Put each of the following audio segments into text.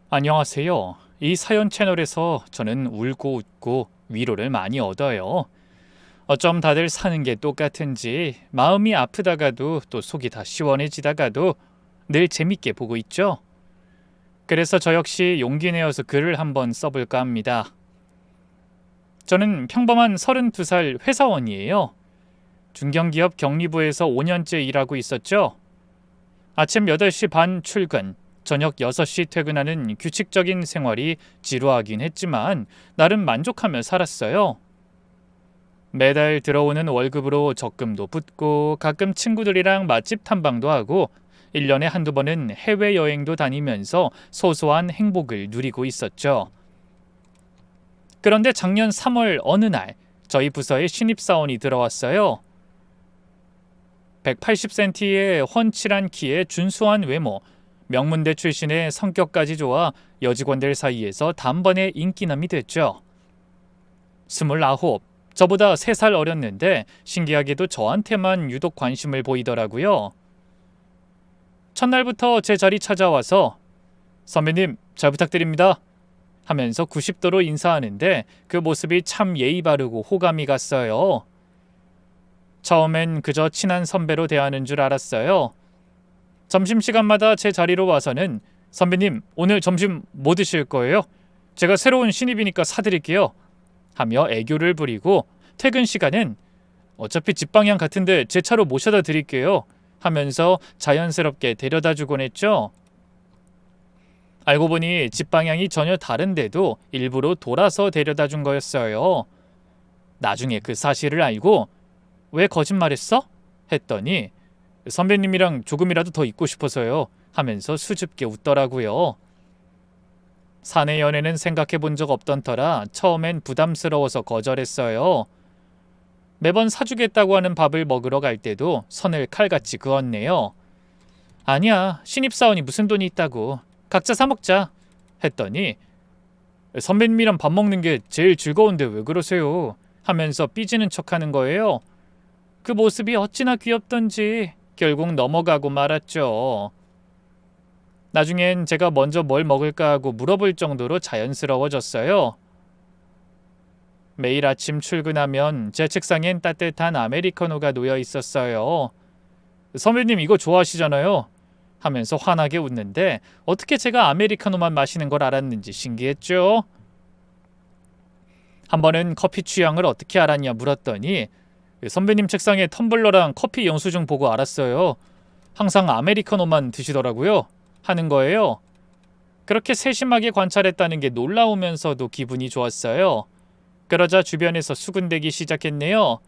안녕하세요. 이 사연 채널에서 저는 울고 웃고 위로를 많이 얻어요. 어쩜 다들 사는 게 똑같은지 마음이 아프다가도 또 속이 다 시원해지다가도 늘 재밌게 보고 있죠. 그래서 저 역시 용기 내어서 글을 한번 써볼까 합니다. 저는 평범한 32살 회사원이에요. 중견기업 격리부에서 5년째 일하고 있었죠. 아침 8시 반 출근, 저녁 6시 퇴근하는 규칙적인 생활이 지루하긴 했지만 나름 만족하며 살았어요. 매달 들어오는 월급으로 적금도 붓고 가끔 친구들이랑 맛집 탐방도 하고 1년에 한두 번은 해외여행도 다니면서 소소한 행복을 누리고 있었죠. 그런데 작년 3월 어느 날 저희 부서에 신입사원이 들어왔어요. 180cm의 훤칠한 키에 준수한 외모, 명문대 출신의 성격까지 좋아 여직원들 사이에서 단번에 인기남이 됐죠. 29, 저보다 3살 어렸는데 신기하게도 저한테만 유독 관심을 보이더라고요. 첫날부터 제 자리 찾아와서 선배님 잘 부탁드립니다 하면서 90도로 인사하는데 그 모습이 참 예의 바르고 호감이 갔어요. 처음엔 그저 친한 선배로 대하는 줄 알았어요. 점심시간마다 제 자리로 와서는 선배님 오늘 점심 뭐 드실 거예요? 제가 새로운 신입이니까 사드릴게요 하며 애교를 부리고 퇴근 시간은 어차피 집 방향 같은데 제 차로 모셔다 드릴게요 하면서 자연스럽게 데려다 주곤 했죠. 알고 보니 집 방향이 전혀 다른데도 일부러 돌아서 데려다 준 거였어요. 나중에 그 사실을 알고 왜 거짓말했어? 했더니 선배님이랑 조금이라도 더 있고 싶어서요 하면서 수줍게 웃더라고요. 사내 연애는 생각해 본 적 없던 터라 처음엔 부담스러워서 거절했어요. 매번 사주겠다고 하는 밥을 먹으러 갈 때도 선을 칼같이 그었네요. 아니야, 신입사원이 무슨 돈이 있다고. 각자 사 먹자 했더니 선배님이랑 밥 먹는 게 제일 즐거운데 왜 그러세요 하면서 삐지는 척하는 거예요. 그 모습이 어찌나 귀엽던지 결국 넘어가고 말았죠. 나중엔 제가 먼저 뭘 먹을까 하고 물어볼 정도로 자연스러워졌어요. 매일 아침 출근하면 제 책상엔 따뜻한 아메리카노가 놓여 있었어요. 선배님 이거 좋아하시잖아요 하면서 환하게 웃는데 어떻게 제가 아메리카노만 마시는 걸 알았는지 신기했죠. 한 번은 커피 취향을 어떻게 알았냐 물었더니 선배님 책상에 텀블러랑 커피 영수증 보고 알았어요. 항상 아메리카노만 드시더라고요 하는 거예요. 그렇게 세심하게 관찰했다는 게 놀라우면서도 기분이 좋았어요. 그러자 주변에서 수군대기 시작했네요.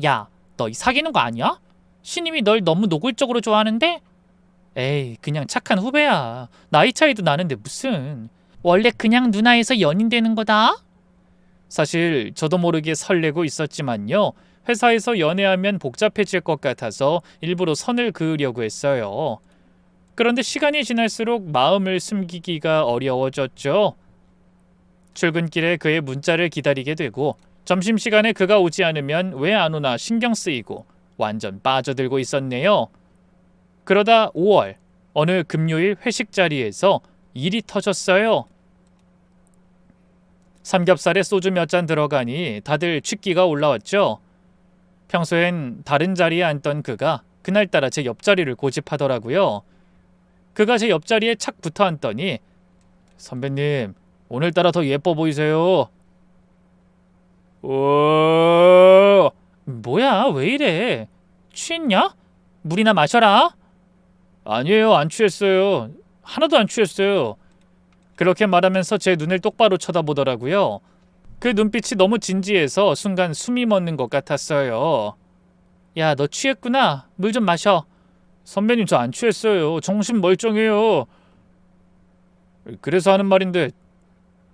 야, 너 사귀는 거 아니야? 신임이 널 너무 노골적으로 좋아하는데? 에이, 그냥 착한 후배야. 나이 차이도 나는데 무슨. 원래 그냥 누나에서 연인 되는 거다? 사실 저도 모르게 설레고 있었지만요. 회사에서 연애하면 복잡해질 것 같아서 일부러 선을 그으려고 했어요. 그런데 시간이 지날수록 마음을 숨기기가 어려워졌죠. 출근길에 그의 문자를 기다리게 되고 점심시간에 그가 오지 않으면 왜 안 오나 신경 쓰이고 완전 빠져들고 있었네요. 그러다 5월 어느 금요일 회식 자리에서 일이 터졌어요. 삼겹살에 소주 몇 잔 들어가니 다들 취기가 올라왔죠. 평소엔 다른 자리에 앉던 그가 그날따라 제 옆자리를 고집하더라고요. 그가 제 옆자리에 착 붙어 앉더니 선배님 오늘따라 더 예뻐 보이세요. 오, 뭐야 왜 이래? 취했냐? 물이나 마셔라. 아니에요 안 취했어요. 하나도 안 취했어요. 그렇게 말하면서 제 눈을 똑바로 쳐다보더라고요. 그 눈빛이 너무 진지해서 순간 숨이 멎는 것 같았어요. 야, 너 취했구나. 물 좀 마셔. 선배님 저 안 취했어요. 정신 멀쩡해요. 그래서 하는 말인데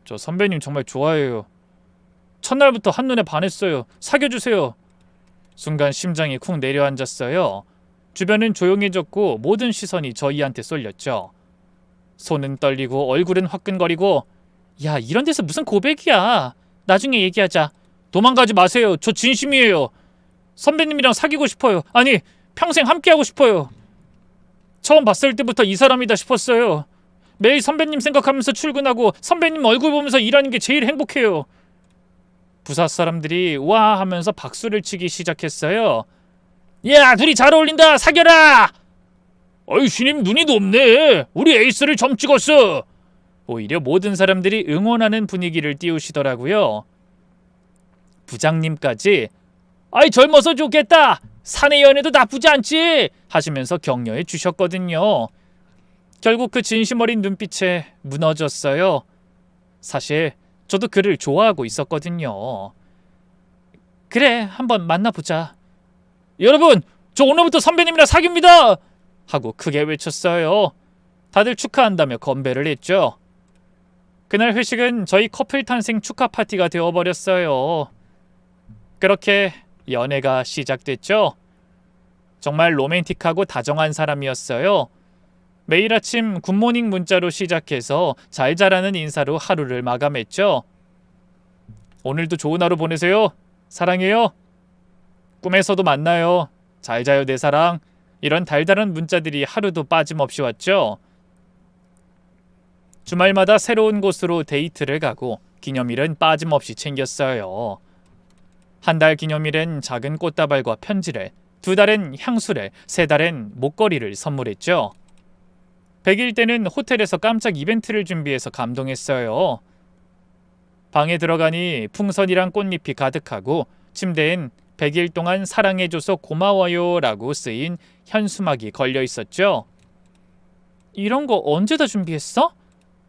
저 선배님 정말 좋아해요. 첫날부터 한눈에 반했어요. 사귀어주세요. 순간 심장이 쿵 내려앉았어요. 주변은 조용해졌고 모든 시선이 저희한테 쏠렸죠. 손은 떨리고 얼굴은 화끈거리고 야 이런 데서 무슨 고백이야. 나중에 얘기하자. 도망가지 마세요. 저 진심이에요. 선배님이랑 사귀고 싶어요. 아니 평생 함께하고 싶어요. 처음 봤을 때부터 이 사람이다 싶었어요. 매일 선배님 생각하면서 출근하고 선배님 얼굴 보면서 일하는 게 제일 행복해요. 부사 사람들이 와 하면서 박수를 치기 시작했어요. 야, 둘이 잘 어울린다. 사겨라. 어이, 신임 눈이 높네. 우리 에이스를 점 찍었어. 오히려 모든 사람들이 응원하는 분위기를 띄우시더라고요. 부장님까지 아이, 젊어서 좋겠다. 사내 연애도 나쁘지 않지 하시면서 격려해 주셨거든요. 결국 그 진심 어린 눈빛에 무너졌어요. 사실 저도 그를 좋아하고 있었거든요. 그래, 한번 만나보자. 여러분, 저 오늘부터 선배님이랑 사귀입니다 하고 크게 외쳤어요. 다들 축하한다며 건배를 했죠. 그날 회식은 저희 커플 탄생 축하 파티가 되어버렸어요. 그렇게 연애가 시작됐죠. 정말 로맨틱하고 다정한 사람이었어요. 매일 아침 굿모닝 문자로 시작해서 잘 자라는 인사로 하루를 마감했죠. 오늘도 좋은 하루 보내세요. 사랑해요. 꿈에서도 만나요. 잘 자요 내 사랑. 이런 달달한 문자들이 하루도 빠짐없이 왔죠. 주말마다 새로운 곳으로 데이트를 가고 기념일은 빠짐없이 챙겼어요. 한 달 기념일엔 작은 꽃다발과 편지를, 2달엔 향수를, 3달엔 목걸이를 선물했죠. 100일 때는 호텔에서 깜짝 이벤트를 준비해서 감동했어요. 방에 들어가니 풍선이랑 꽃잎이 가득하고 침대엔 100일 동안 사랑해줘서 고마워요 라고 쓰인 현수막이 걸려 있었죠. 이런 거 언제 다 준비했어?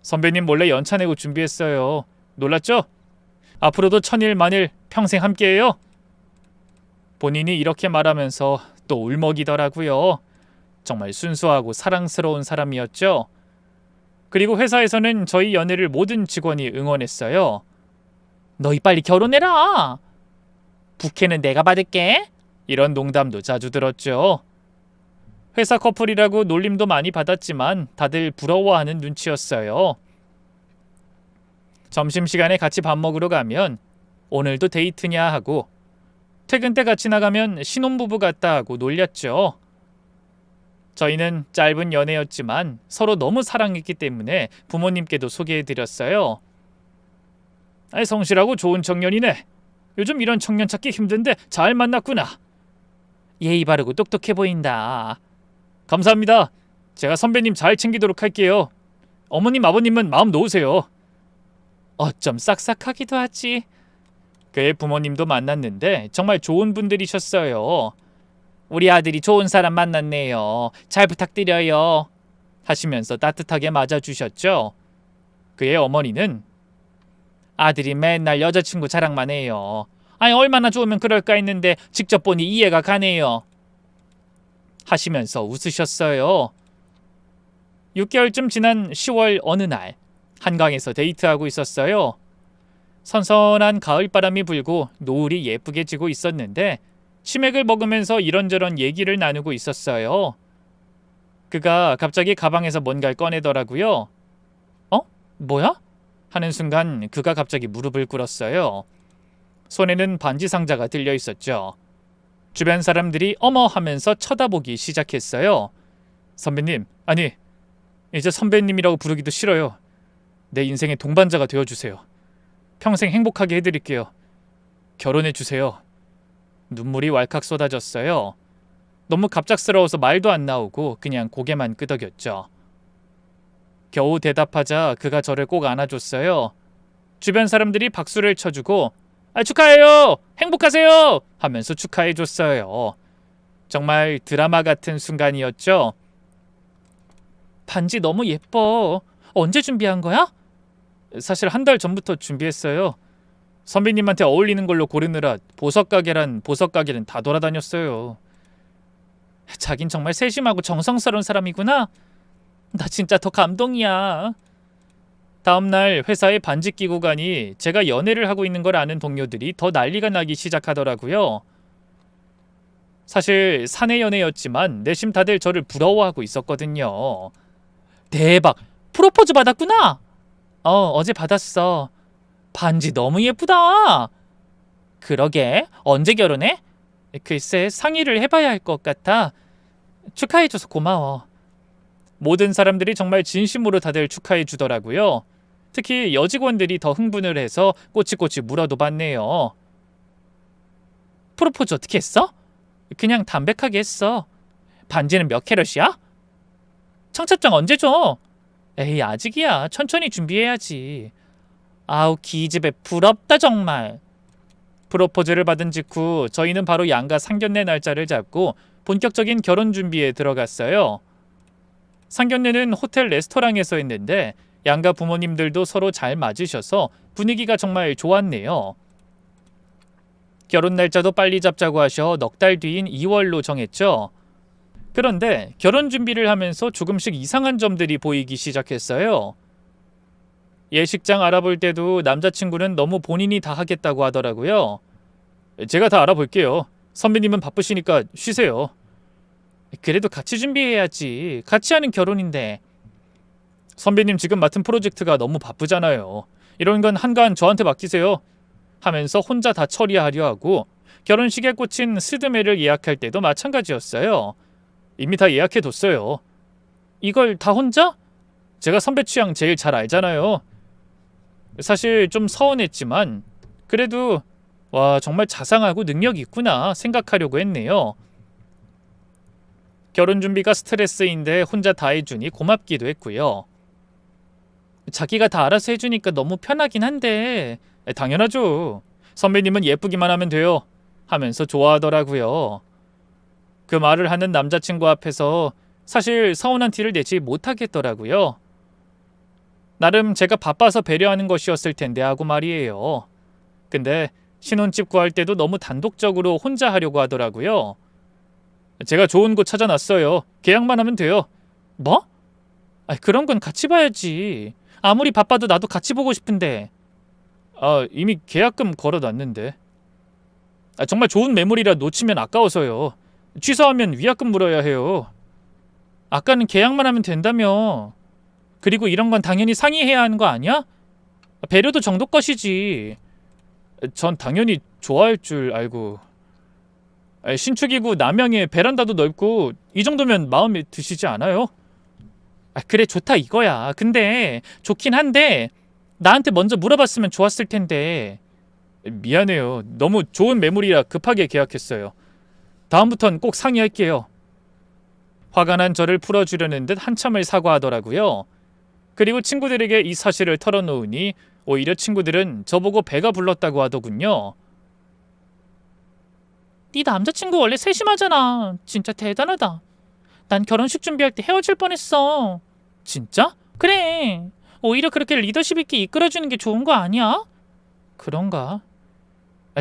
선배님 몰래 연차 내고 준비했어요. 놀랐죠? 앞으로도 천일 만일 평생 함께해요. 본인이 이렇게 말하면서 또 울먹이더라고요. 정말 순수하고 사랑스러운 사람이었죠. 그리고 회사에서는 저희 연애를 모든 직원이 응원했어요. 너희 빨리 결혼해라. 부케는 내가 받을게. 이런 농담도 자주 들었죠. 회사 커플이라고 놀림도 많이 받았지만 다들 부러워하는 눈치였어요. 점심시간에 같이 밥 먹으러 가면 오늘도 데이트냐 하고, 퇴근 때 같이 나가면 신혼부부 같다 하고 놀렸죠. 저희는 짧은 연애였지만 서로 너무 사랑했기 때문에 부모님께도 소개해드렸어요. 아이, 성실하고 좋은 청년이네. 요즘 이런 청년 찾기 힘든데 잘 만났구나. 예의 바르고 똑똑해 보인다. 감사합니다. 제가 선배님 잘 챙기도록 할게요. 어머님 아버님은 마음 놓으세요. 어쩜 싹싹하기도 하지. 그의 부모님도 만났는데 정말 좋은 분들이셨어요. 우리 아들이 좋은 사람 만났네요. 잘 부탁드려요. 하시면서 따뜻하게 맞아주셨죠. 그의 어머니는 아들이 맨날 여자친구 자랑만 해요. 아니, 얼마나 좋으면 그럴까 했는데 직접 보니 이해가 가네요. 하시면서 웃으셨어요. 6개월쯤 지난 10월 어느 날 한강에서 데이트하고 있었어요. 선선한 가을바람이 불고 노을이 예쁘게 지고 있었는데 치맥을 먹으면서 이런저런 얘기를 나누고 있었어요. 그가 갑자기 가방에서 뭔가를 꺼내더라고요. 어? 뭐야? 하는 순간 그가 갑자기 무릎을 꿇었어요. 손에는 반지 상자가 들려 있었죠. 주변 사람들이 어머 하면서 쳐다보기 시작했어요. 선배님, 아니, 이제 선배님이라고 부르기도 싫어요. 내 인생의 동반자가 되어주세요. 평생 행복하게 해드릴게요. 결혼해주세요. 눈물이 왈칵 쏟아졌어요. 너무 갑작스러워서 말도 안 나오고 그냥 고개만 끄덕였죠. 겨우 대답하자 그가 저를 꼭 안아줬어요. 주변 사람들이 박수를 쳐주고 축하해요! 행복하세요! 하면서 축하해줬어요. 정말 드라마 같은 순간이었죠. 반지 너무 예뻐. 언제 준비한 거야? 사실 한 달 전부터 준비했어요. 선배님한테 어울리는 걸로 고르느라 보석가게란 보석가게는 다 돌아다녔어요. 자긴 정말 세심하고 정성스러운 사람이구나. 나 진짜 더 감동이야. 다음날 회사에 반지 끼고 가니 제가 연애를 하고 있는 걸 아는 동료들이 더 난리가 나기 시작하더라고요. 사실 사내 연애였지만 내심 다들 저를 부러워하고 있었거든요. 대박! 프로포즈 받았구나! 어제 받았어. 반지 너무 예쁘다. 그러게, 언제 결혼해? 글쎄, 상의를 해봐야 할 것 같아. 축하해줘서 고마워. 모든 사람들이 정말 진심으로 다들 축하해 주더라고요. 특히 여직원들이 더 흥분을 해서 꼬치꼬치 물어도 봤네요. 프로포즈 어떻게 했어? 그냥 담백하게 했어. 반지는 몇 캐럿이야? 청첩장 언제 줘? 에이, 아직이야. 천천히 준비해야지. 아우, 기집애 부럽다 정말. 프로포즈를 받은 직후 저희는 바로 양가 상견례 날짜를 잡고 본격적인 결혼 준비에 들어갔어요. 상견례는 호텔 레스토랑에서 했는데 양가 부모님들도 서로 잘 맞으셔서 분위기가 정말 좋았네요. 결혼 날짜도 빨리 잡자고 하셔 넉 달 뒤인 2월로 정했죠. 그런데 결혼 준비를 하면서 조금씩 이상한 점들이 보이기 시작했어요. 예식장 알아볼 때도 남자친구는 너무 본인이 다 하겠다고 하더라고요. 제가 다 알아볼게요. 선배님은 바쁘시니까 쉬세요. 그래도 같이 준비해야지. 같이 하는 결혼인데. 선배님 지금 맡은 프로젝트가 너무 바쁘잖아요. 이런 건 한가한 저한테 맡기세요. 하면서 혼자 다 처리하려 하고 결혼식에 꽂힌 스드메를 예약할 때도 마찬가지였어요. 이미 다 예약해뒀어요. 이걸 다 혼자? 제가 선배 취향 제일 잘 알잖아요. 사실 좀 서운했지만 그래도 와, 정말 자상하고 능력이 있구나 생각하려고 했네요. 결혼 준비가 스트레스인데 혼자 다 해주니 고맙기도 했고요. 자기가 다 알아서 해주니까 너무 편하긴 한데 당연하죠. 선배님은 예쁘기만 하면 돼요. 하면서 좋아하더라고요. 그 말을 하는 남자친구 앞에서 사실 서운한 티를 내지 못하겠더라고요. 나름 제가 바빠서 배려하는 것이었을 텐데 하고 말이에요. 근데 신혼집 구할 때도 너무 단독적으로 혼자 하려고 하더라고요. 제가 좋은 곳 찾아놨어요. 계약만 하면 돼요. 뭐? 그런 건 같이 봐야지. 아무리 바빠도 나도 같이 보고 싶은데. 이미 계약금 걸어놨는데. 정말 좋은 매물이라 놓치면 아까워서요. 취소하면 위약금 물어야 해요. 아까는 계약만 하면 된다며. 그리고 이런 건 당연히 상의해야 하는 거 아니야? 배려도 정도 것이지. 전 당연히 좋아할 줄 알고. 신축이고 남양에 베란다도 넓고 이 정도면 마음에 드시지 않아요? 그래 좋다 이거야. 근데 좋긴 한데 나한테 먼저 물어봤으면 좋았을 텐데. 미안해요. 너무 좋은 매물이라 급하게 계약했어요. 다음부턴 꼭 상의할게요. 화가 난 저를 풀어주려는 듯 한참을 사과하더라고요. 그리고 친구들에게 이 사실을 털어놓으니 오히려 친구들은 저보고 배가 불렀다고 하더군요. 네 남자친구 원래 세심하잖아. 진짜 대단하다. 난 결혼식 준비할 때 헤어질 뻔했어. 진짜? 그래. 오히려 그렇게 리더십 있게 이끌어주는 게 좋은 거 아니야? 그런가?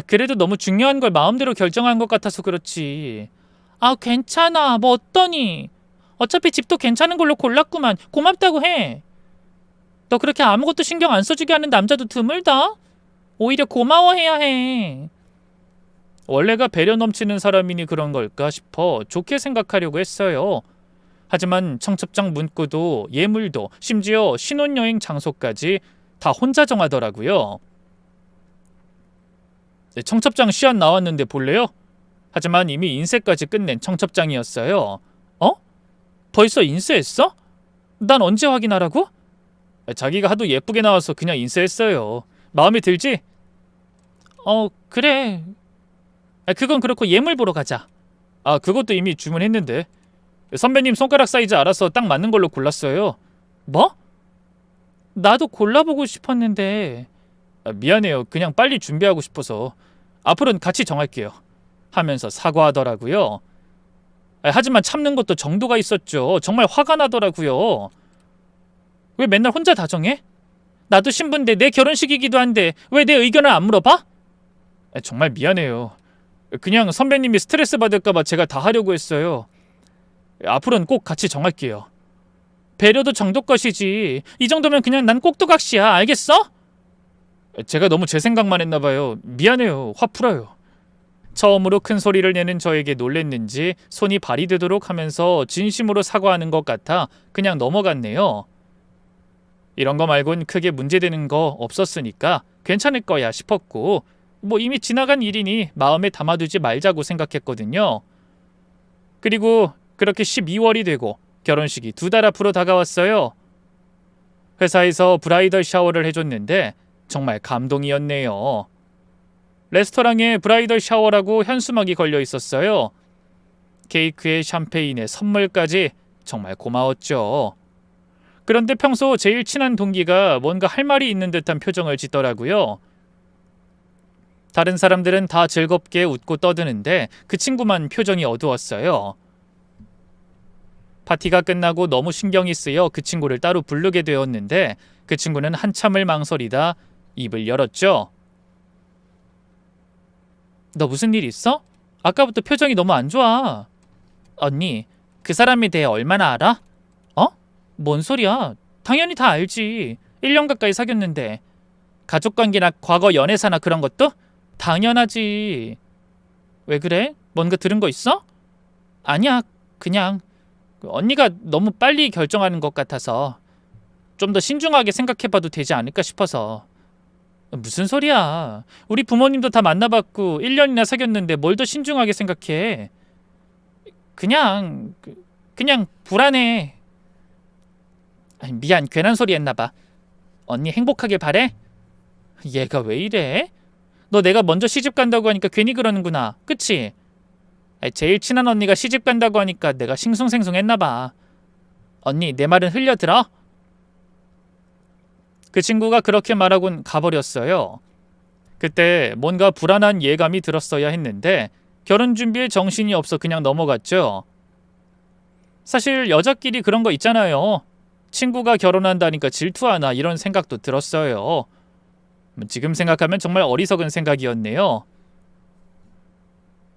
그래도 너무 중요한 걸 마음대로 결정한 것 같아서 그렇지. 괜찮아. 뭐 어떠니? 어차피 집도 괜찮은 걸로 골랐구만. 고맙다고 해. 너 그렇게 아무것도 신경 안 써주게 하는 남자도 드물다. 오히려 고마워해야 해. 원래가 배려 넘치는 사람이니 그런 걸까 싶어 좋게 생각하려고 했어요. 하지만 청첩장 문구도 예물도 심지어 신혼여행 장소까지 다 혼자 정하더라고요. 청첩장 시안 나왔는데 볼래요? 하지만 이미 인쇄까지 끝낸 청첩장이었어요. 벌써 인쇄했어? 난 언제 확인하라고? 자기가 하도 예쁘게 나와서 그냥 인쇄했어요. 마음에 들지? 그래. 그건 그렇고 예물 보러 가자. 그것도 이미 주문했는데. 선배님 손가락 사이즈 알아서 딱 맞는 걸로 골랐어요. 뭐? 나도 골라보고 싶었는데. 미안해요. 그냥 빨리 준비하고 싶어서. 앞으로는 같이 정할게요. 하면서 사과하더라고요. 하지만 참는 것도 정도가 있었죠. 정말 화가 나더라고요. 왜 맨날 혼자 다 정해? 나도 신부인데 내 결혼식이기도 한데 왜 내 의견을 안 물어봐? 정말 미안해요. 그냥 선배님이 스트레스 받을까봐 제가 다 하려고 했어요. 앞으로는 꼭 같이 정할게요. 배려도 정도 것이지. 이 정도면 그냥 난 꼭두각시야. 알겠어? 제가 너무 제 생각만 했나봐요. 미안해요. 화 풀어요. 처음으로 큰 소리를 내는 저에게 놀랬는지 손이 발이 되도록 하면서 진심으로 사과하는 것 같아 그냥 넘어갔네요. 이런 거 말곤 크게 문제되는 거 없었으니까 괜찮을 거야 싶었고 뭐 이미 지나간 일이니 마음에 담아두지 말자고 생각했거든요. 그리고 그렇게 12월이 되고 결혼식이 2달 앞으로 다가왔어요. 회사에서 브라이덜 샤워를 해줬는데 정말 감동이었네요. 레스토랑에 브라이덜 샤워라고 현수막이 걸려 있었어요. 케이크에 샴페인에 선물까지 정말 고마웠죠. 그런데 평소 제일 친한 동기가 뭔가 할 말이 있는 듯한 표정을 짓더라고요. 다른 사람들은 다 즐겁게 웃고 떠드는데 그 친구만 표정이 어두웠어요. 파티가 끝나고 너무 신경이 쓰여 그 친구를 따로 부르게 되었는데 그 친구는 한참을 망설이다 입을 열었죠. 너 무슨 일 있어? 아까부터 표정이 너무 안 좋아. 언니, 그 사람에 대해 얼마나 알아? 어? 뭔 소리야? 당연히 다 알지. 1년 가까이 사귀었는데. 가족관계나 과거 연애사나 그런 것도? 당연하지. 왜 그래? 뭔가 들은 거 있어? 아니야, 그냥 언니가 너무 빨리 결정하는 것 같아서 좀 더 신중하게 생각해봐도 되지 않을까 싶어서. 무슨 소리야. 우리 부모님도 다 만나봤고 1년이나 사귀었는데 뭘 더 신중하게 생각해. 그냥 불안해. 미안, 괜한 소리 했나봐. 언니 행복하길 바래? 얘가 왜 이래? 너 내가 먼저 시집 간다고 하니까 괜히 그러는구나. 그치? 제일 친한 언니가 시집 간다고 하니까 내가 싱숭생숭했나봐. 언니, 내 말은 흘려들어? 그 친구가 그렇게 말하곤 가버렸어요. 그때 뭔가 불안한 예감이 들었어야 했는데 결혼 준비에 정신이 없어 그냥 넘어갔죠. 사실 여자끼리 그런 거 있잖아요. 친구가 결혼한다니까 질투하나 이런 생각도 들었어요. 지금 생각하면 정말 어리석은 생각이었네요.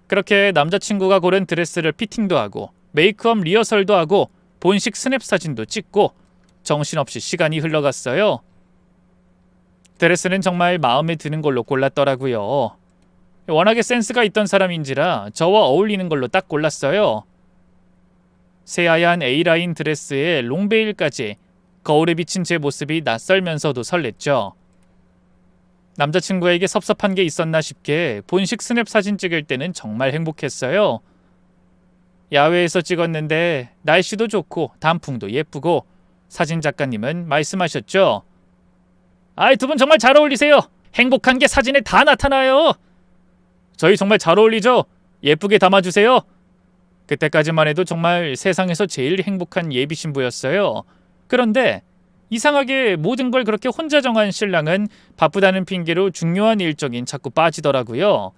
그렇게 남자친구가 고른 드레스를 피팅도 하고 메이크업 리허설도 하고 본식 스냅 사진도 찍고 정신없이 시간이 흘러갔어요. 드레스는 정말 마음에 드는 걸로 골랐더라고요. 워낙에 센스가 있던 사람인지라 저와 어울리는 걸로 딱 골랐어요. 새하얀 A라인 드레스에 롱베일까지 거울에 비친 제 모습이 낯설면서도 설렜죠. 남자친구에게 섭섭한 게 있었나 싶게 본식 스냅 사진 찍을 때는 정말 행복했어요. 야외에서 찍었는데 날씨도 좋고 단풍도 예쁘고 사진 작가님은 말씀하셨죠. 아이, 두 분 정말 잘 어울리세요. 행복한 게 사진에 다 나타나요. 저희 정말 잘 어울리죠? 예쁘게 담아주세요. 그때까지만 해도 정말 세상에서 제일 행복한 예비 신부였어요. 그런데 이상하게 모든 걸 그렇게 혼자 정한 신랑은 바쁘다는 핑계로 중요한 일정인 자꾸 빠지더라고요.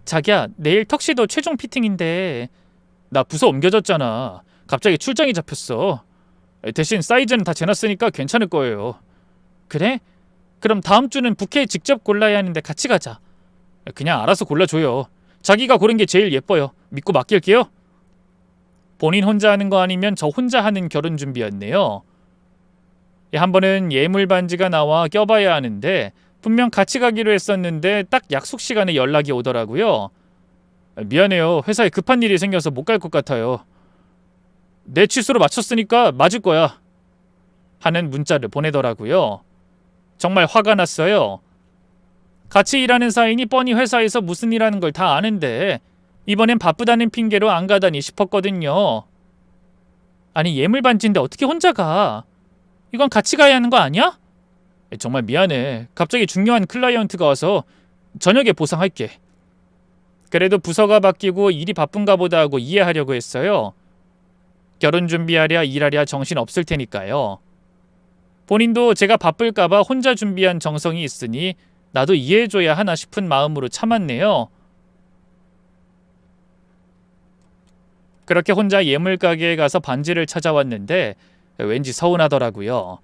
자기야, 내일 턱시도 최종 피팅인데. 나 부서 옮겨졌잖아. 갑자기 출장이 잡혔어. 대신 사이즈는 다 재놨으니까 괜찮을 거예요. 그래? 그럼 다음 주는 부케 직접 골라야 하는데 같이 가자. 그냥 알아서 골라줘요. 자기가 고른 게 제일 예뻐요. 믿고 맡길게요. 본인 혼자 하는 거 아니면 저 혼자 하는 결혼 준비였네요. 한 번은 예물 반지가 나와 껴봐야 하는데 분명 같이 가기로 했었는데 딱 약속 시간에 연락이 오더라고요. 미안해요. 회사에 급한 일이 생겨서 못 갈 것 같아요. 내 취소로 맞췄으니까 맞을 거야. 하는 문자를 보내더라고요. 정말 화가 났어요. 같이 일하는 사이니 뻔히 회사에서 무슨 일 하는 걸 다 아는데 이번엔 바쁘다는 핑계로 안 가다니 싶었거든요. 아니, 예물 반지인데 어떻게 혼자 가? 이건 같이 가야 하는 거 아니야? 정말 미안해. 갑자기 중요한 클라이언트가 와서 저녁에 보상할게. 그래도 부서가 바뀌고 일이 바쁜가 보다 하고 이해하려고 했어요. 결혼 준비하랴 일하랴 정신 없을 테니까요. 본인도 제가 바쁠까봐 혼자 준비한 정성이 있으니 나도 이해해줘야 하나 싶은 마음으로 참았네요. 그렇게 혼자 예물 가게에 가서 반지를 찾아왔는데 왠지 서운하더라고요.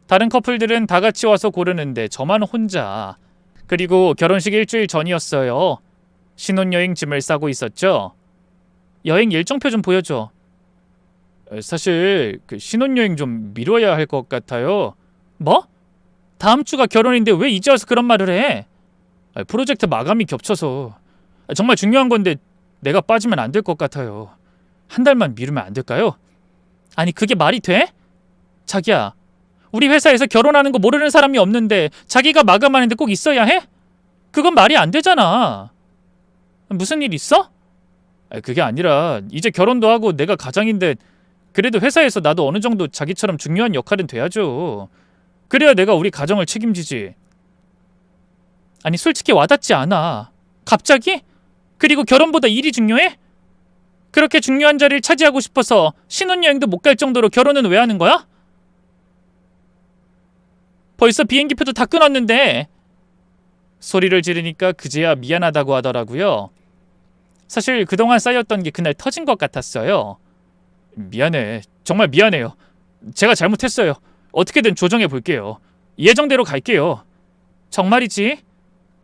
다른 커플들은 다 같이 와서 고르는데 저만 혼자. 그리고 결혼식 일주일 전이었어요. 신혼여행 짐을 싸고 있었죠. 여행 일정표 좀 보여줘. 사실 신혼여행 좀 미뤄야 할 것 같아요. 뭐? 다음 주가 결혼인데 왜 이제 와서 그런 말을 해? 프로젝트 마감이 겹쳐서. 정말 중요한 건데 내가 빠지면 안 될 것 같아요. 한 달만 미루면 안 될까요? 아니, 그게 말이 돼? 자기야, 우리 회사에서 결혼하는 거 모르는 사람이 없는데 자기가 마감하는데 꼭 있어야 해? 그건 말이 안 되잖아. 무슨 일 있어? 그게 아니라 이제 결혼도 하고 내가 가장인데 그래도 회사에서 나도 어느 정도 자기처럼 중요한 역할은 돼야죠. 그래야 내가 우리 가정을 책임지지. 아니 솔직히 와닿지 않아. 갑자기? 그리고 결혼보다 일이 중요해? 그렇게 중요한 자리를 차지하고 싶어서 신혼여행도 못 갈 정도로 결혼은 왜 하는 거야? 벌써 비행기표도 다 끊었는데. 소리를 지르니까 그제야 미안하다고 하더라고요. 사실 그동안 쌓였던 게 그날 터진 것 같았어요. 미안해. 정말 미안해요. 제가 잘못했어요. 어떻게든 조정해 볼게요. 예정대로 갈게요. 정말이지?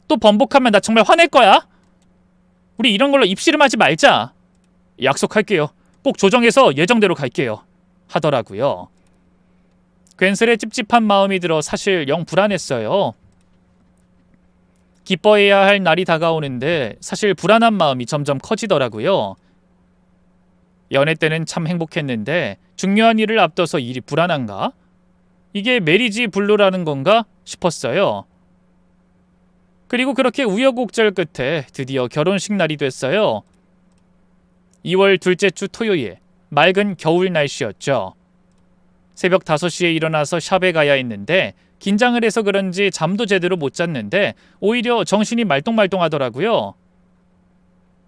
또 번복하면 나 정말 화낼 거야. 우리 이런 걸로 입씨름하지 말자. 약속할게요. 꼭 조정해서 예정대로 갈게요. 하더라고요. 괜스레 찝찝한 마음이 들어 사실 영 불안했어요. 기뻐해야 할 날이 다가오는데 사실 불안한 마음이 점점 커지더라고요. 연애 때는 참 행복했는데 중요한 일을 앞둬서 일이 불안한가? 이게 메리지 블루라는 건가 싶었어요. 그리고 그렇게 우여곡절 끝에 드디어 결혼식 날이 됐어요. 2월 둘째 주 토요일, 맑은 겨울 날씨였죠. 새벽 5시에 일어나서 샵에 가야 했는데 긴장을 해서 그런지 잠도 제대로 못 잤는데 오히려 정신이 말똥말똥하더라고요.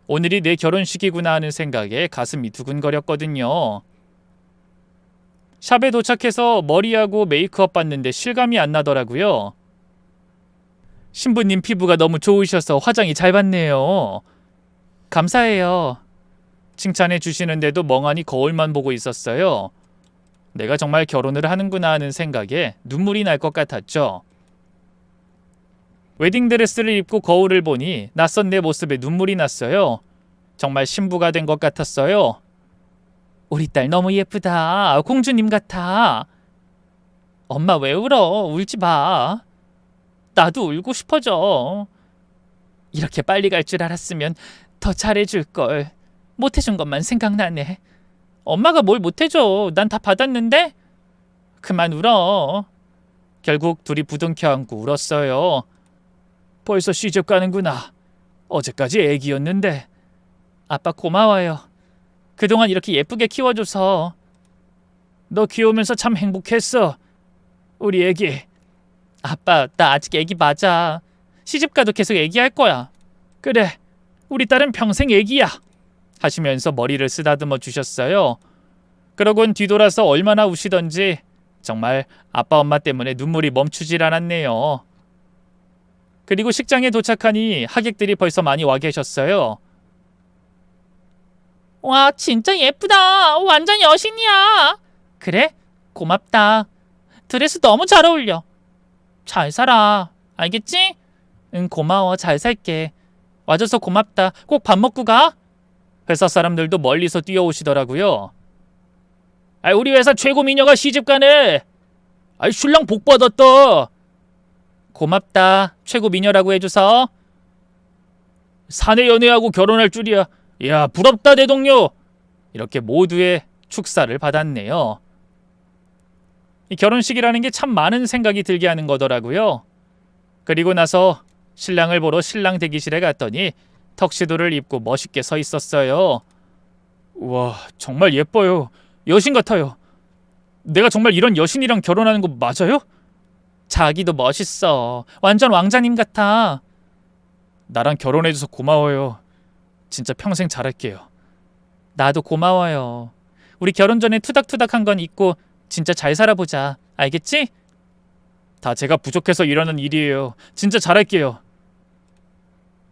오늘이 내 결혼식이구나 하는 생각에 가슴이 두근거렸거든요. 샵에 도착해서 머리하고 메이크업 받는데 실감이 안 나더라고요. 신부님 피부가 너무 좋으셔서 화장이 잘 받네요. 감사해요. 칭찬해 주시는데도 멍하니 거울만 보고 있었어요. 내가 정말 결혼을 하는구나 하는 생각에 눈물이 날 것 같았죠. 웨딩드레스를 입고 거울을 보니 낯선 내 모습에 눈물이 났어요. 정말 신부가 된 것 같았어요. 우리 딸 너무 예쁘다. 공주님 같아. 엄마 왜 울어? 울지 마. 나도 울고 싶어져. 이렇게 빨리 갈 줄 알았으면 더 잘해줄걸. 못해준 것만 생각나네. 엄마가 뭘 못해줘. 난 다 받았는데? 그만 울어. 결국 둘이 부둥켜 안고 울었어요. 벌써 시집 가는구나. 어제까지 애기였는데. 아빠 고마워요. 그동안 이렇게 예쁘게 키워줘서. 너 키우면서 참 행복했어. 우리 애기. 아빠, 나 아직 애기 맞아. 시집가도 계속 애기할 거야. 그래, 우리 딸은 평생 애기야. 하시면서 머리를 쓰다듬어 주셨어요. 그러곤 뒤돌아서 얼마나 우시던지 정말 아빠 엄마 때문에 눈물이 멈추질 않았네요. 그리고 식장에 도착하니 하객들이 벌써 많이 와 계셨어요. 와, 진짜 예쁘다. 완전 여신이야. 그래? 고맙다. 드레스 너무 잘 어울려. 잘 살아. 알겠지? 응, 고마워. 잘 살게. 와줘서 고맙다. 꼭 밥 먹고 가. 회사 사람들도 멀리서 뛰어오시더라고요. 우리 회사 최고 미녀가 시집가네. 신랑 복 받았다. 고맙다. 최고 미녀라고 해줘서. 사내 연애하고 결혼할 줄이야. 야, 부럽다 내 동료. 이렇게 모두의 축사를 받았네요. 이 결혼식이라는 게 참 많은 생각이 들게 하는 거더라고요. 그리고 나서 신랑을 보러 신랑 대기실에 갔더니 턱시도를 입고 멋있게 서 있었어요. 우와, 정말 예뻐요. 여신 같아요. 내가 정말 이런 여신이랑 결혼하는 거 맞아요? 자기도 멋있어. 완전 왕자님 같아. 나랑 결혼해줘서 고마워요. 진짜 평생 잘할게요. 나도 고마워요. 우리 결혼 전에 투닥투닥한 건 잊고 진짜 잘 살아보자. 알겠지? 다 제가 부족해서 이러는 일이에요. 진짜 잘할게요.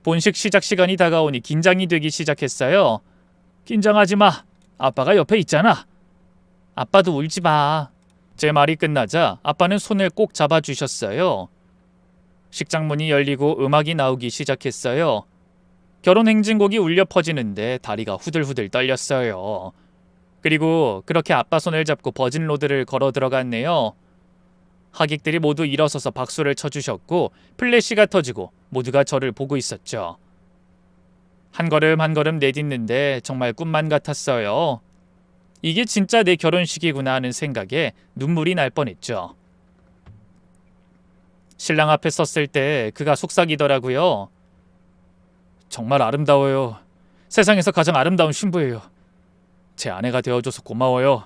본식 시작 시간이 다가오니 긴장이 되기 시작했어요. 긴장하지 마. 아빠가 옆에 있잖아. 아빠도 울지 마. 제 말이 끝나자 아빠는 손을 꼭 잡아주셨어요. 식장 문이 열리고 음악이 나오기 시작했어요. 결혼 행진곡이 울려 퍼지는데 다리가 후들후들 떨렸어요. 그리고 그렇게 아빠 손을 잡고 버진 로드를 걸어 들어갔네요. 하객들이 모두 일어서서 박수를 쳐주셨고 플래시가 터지고 모두가 저를 보고 있었죠. 한 걸음 한 걸음 내딛는데 정말 꿈만 같았어요. 이게 진짜 내 결혼식이구나 하는 생각에 눈물이 날 뻔했죠. 신랑 앞에 섰을 때 그가 속삭이더라고요. 정말 아름다워요. 세상에서 가장 아름다운 신부예요. 제 아내가 되어줘서 고마워요.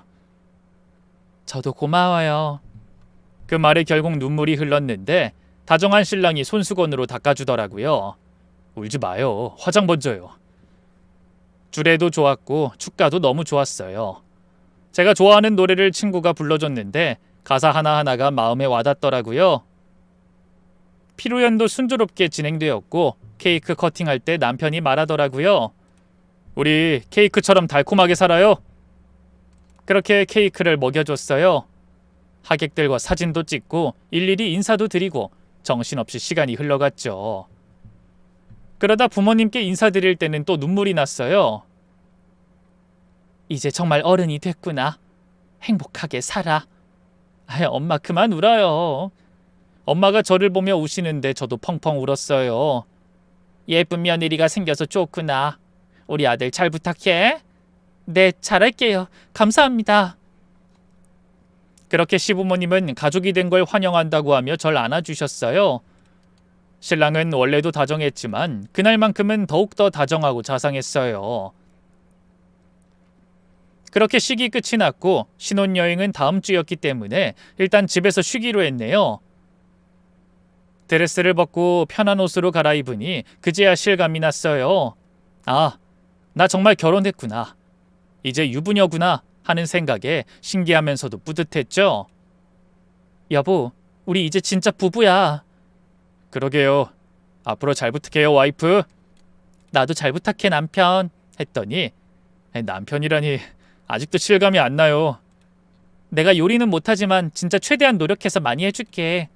저도 고마워요. 그 말에 결국 눈물이 흘렀는데 다정한 신랑이 손수건으로 닦아주더라고요. 울지 마요. 화장 먼저요. 주례도 좋았고 축가도 너무 좋았어요. 제가 좋아하는 노래를 친구가 불러줬는데 가사 하나하나가 마음에 와닿더라고요. 피로연도 순조롭게 진행되었고 케이크 커팅할 때 남편이 말하더라고요. 우리 케이크처럼 달콤하게 살아요. 그렇게 케이크를 먹여줬어요. 하객들과 사진도 찍고 일일이 인사도 드리고 정신없이 시간이 흘러갔죠. 그러다 부모님께 인사드릴 때는 또 눈물이 났어요. 이제 정말 어른이 됐구나. 행복하게 살아. 엄마 그만 울어요. 엄마가 저를 보며 우시는데 저도 펑펑 울었어요. 예쁜 며느리가 생겨서 좋구나. 우리 아들 잘 부탁해. 네, 잘할게요. 감사합니다. 그렇게 시부모님은 가족이 된 걸 환영한다고 하며 절 안아주셨어요. 신랑은 원래도 다정했지만 그날만큼은 더욱더 다정하고 자상했어요. 그렇게 시기 끝이 났고 신혼여행은 다음 주였기 때문에 일단 집에서 쉬기로 했네요. 드레스를 벗고 편한 옷으로 갈아입으니 그제야 실감이 났어요. 아, 나 정말 결혼했구나. 이제 유부녀구나 하는 생각에 신기하면서도 뿌듯했죠. 여보, 우리 이제 진짜 부부야. 그러게요. 앞으로 잘 부탁해요, 와이프. 나도 잘 부탁해, 남편. 했더니 남편이라니 아직도 실감이 안 나요. 내가 요리는 못하지만 진짜 최대한 노력해서 많이 해줄게.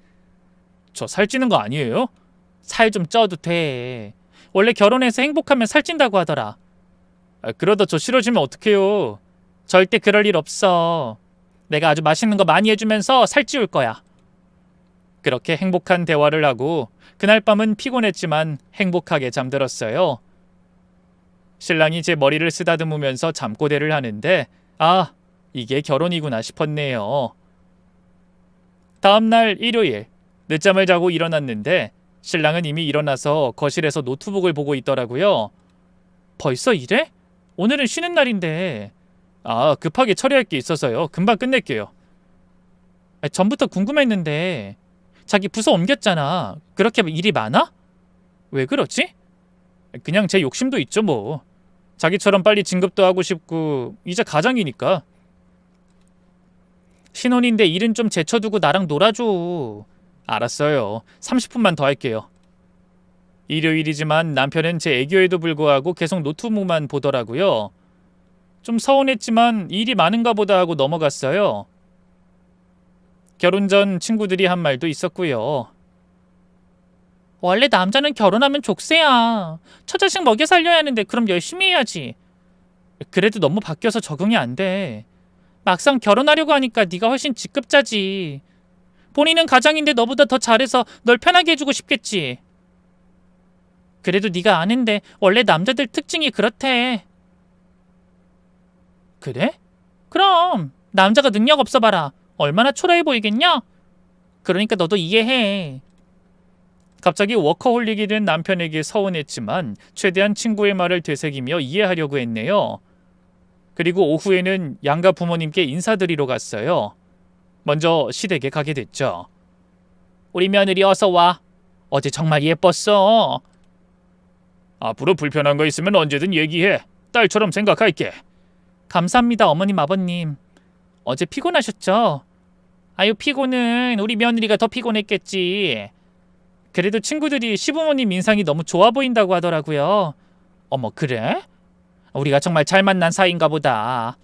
저 살찌는 거 아니에요? 살 좀 쪄도 돼. 원래 결혼해서 행복하면 살찐다고 하더라. 그러다 저 싫어지면 어떡해요. 절대 그럴 일 없어. 내가 아주 맛있는 거 많이 해주면서 살찌울 거야. 그렇게 행복한 대화를 하고 그날 밤은 피곤했지만 행복하게 잠들었어요. 신랑이 제 머리를 쓰다듬으면서 잠꼬대를 하는데 아, 이게 결혼이구나 싶었네요. 다음날 일요일 늦잠을 자고 일어났는데 신랑은 이미 일어나서 거실에서 노트북을 보고 있더라고요. 벌써 이래? 오늘은 쉬는 날인데. 아, 급하게 처리할 게 있어서요. 금방 끝낼게요. 전부터 궁금했는데 자기 부서 옮겼잖아. 그렇게 일이 많아? 왜 그러지? 그냥 제 욕심도 있죠 뭐. 자기처럼 빨리 진급도 하고 싶고 이제 가장이니까. 신혼인데 일은 좀 제쳐두고 나랑 놀아줘. 알았어요. 30분만 더 할게요. 일요일이지만 남편은 제 애교에도 불구하고 계속 노트북만 보더라고요. 좀 서운했지만 일이 많은가 보다 하고 넘어갔어요. 결혼 전 친구들이 한 말도 있었고요. 원래 남자는 결혼하면 족쇄야. 처자식 먹여 살려야 하는데 그럼 열심히 해야지. 그래도 너무 바뀌어서 적응이 안 돼. 막상 결혼하려고 하니까 네가 훨씬 직급자지. 본인은 가장인데 너보다 더 잘해서 널 편하게 해주고 싶겠지. 그래도 네가 아는데 원래 남자들 특징이 그렇대. 그래? 그럼 남자가 능력 없어 봐라. 얼마나 초라해 보이겠냐? 그러니까 너도 이해해. 갑자기 워커홀릭이 된 남편에게 서운했지만 최대한 친구의 말을 되새기며 이해하려고 했네요. 그리고 오후에는 양가 부모님께 인사드리러 갔어요. 먼저 시댁에 가게 됐죠. 우리 며느리 어서 와. 어제 정말 예뻤어. 앞으로 불편한 거 있으면 언제든 얘기해. 딸처럼 생각할게. 감사합니다, 어머님, 아버님. 어제 피곤하셨죠? 아유, 피곤은 우리 며느리가 더 피곤했겠지. 그래도 친구들이 시부모님 인상이 너무 좋아 보인다고 하더라고요. 어머, 그래? 우리가 정말 잘 만난 사이인가 보다.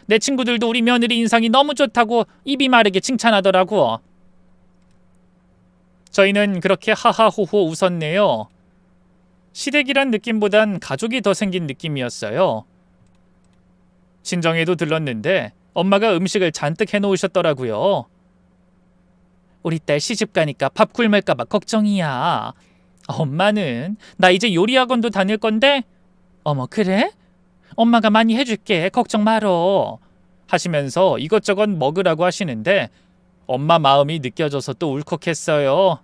내 친구들도 우리 며느리 인상이 너무 좋다고 입이 마르게 칭찬하더라고. 저희는 그렇게 하하호호 웃었네요. 시댁이란 느낌보단 가족이 더 생긴 느낌이었어요. 친정에도 들렀는데 엄마가 음식을 잔뜩 해놓으셨더라고요. 우리 딸 시집 가니까 밥 굶을까봐 걱정이야. 엄마는 나 이제 요리학원도 다닐 건데. 어머, 그래? 엄마가 많이 해줄게. 걱정 말어. 하시면서 이것저것 먹으라고 하시는데 엄마 마음이 느껴져서 또 울컥했어요.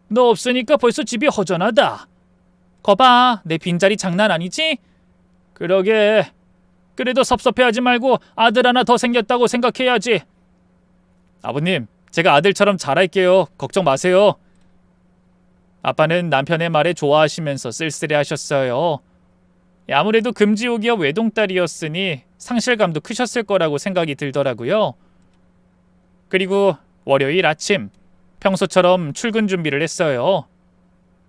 너 없으니까 벌써 집이 허전하다. 거봐, 내 빈자리 장난 아니지? 그러게. 그래도 섭섭해하지 말고 아들 하나 더 생겼다고 생각해야지. 아버님, 제가 아들처럼 잘할게요. 걱정 마세요. 아빠는 남편의 말에 좋아하시면서 쓸쓸해하셨어요. 아무래도 금지옥이어 외동딸이었으니 상실감도 크셨을 거라고 생각이 들더라고요. 그리고 월요일 아침, 평소처럼 출근 준비를 했어요.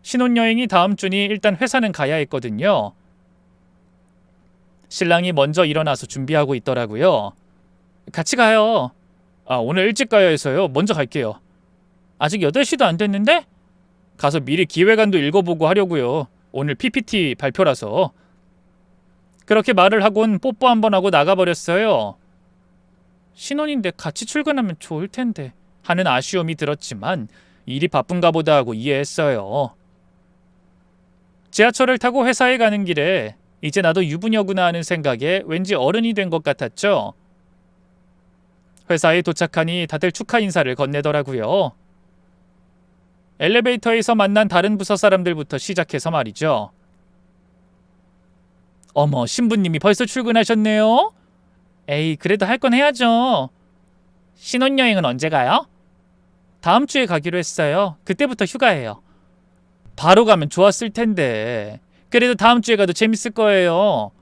신혼여행이 다음 주니 일단 회사는 가야 했거든요. 신랑이 먼저 일어나서 준비하고 있더라고요. 같이 가요. 오늘 일찍 가야 해서요. 먼저 갈게요. 아직 8시도 안 됐는데? 가서 미리 기획안도 읽어보고 하려고요. 오늘 PPT 발표라서. 그렇게 말을 하곤 뽀뽀 한번 하고 나가버렸어요. 신혼인데 같이 출근하면 좋을 텐데 하는 아쉬움이 들었지만 일이 바쁜가 보다 하고 이해했어요. 지하철을 타고 회사에 가는 길에 이제 나도 유부녀구나 하는 생각에 왠지 어른이 된 것 같았죠. 회사에 도착하니 다들 축하 인사를 건네더라고요. 엘리베이터에서 만난 다른 부서 사람들부터 시작해서 말이죠. 어머, 신부님이 벌써 출근하셨네요? 에이, 그래도 할 건 해야죠. 신혼여행은 언제 가요? 다음 주에 가기로 했어요. 그때부터 휴가예요. 바로 가면 좋았을 텐데. 그래도 다음 주에 가도 재밌을 거예요.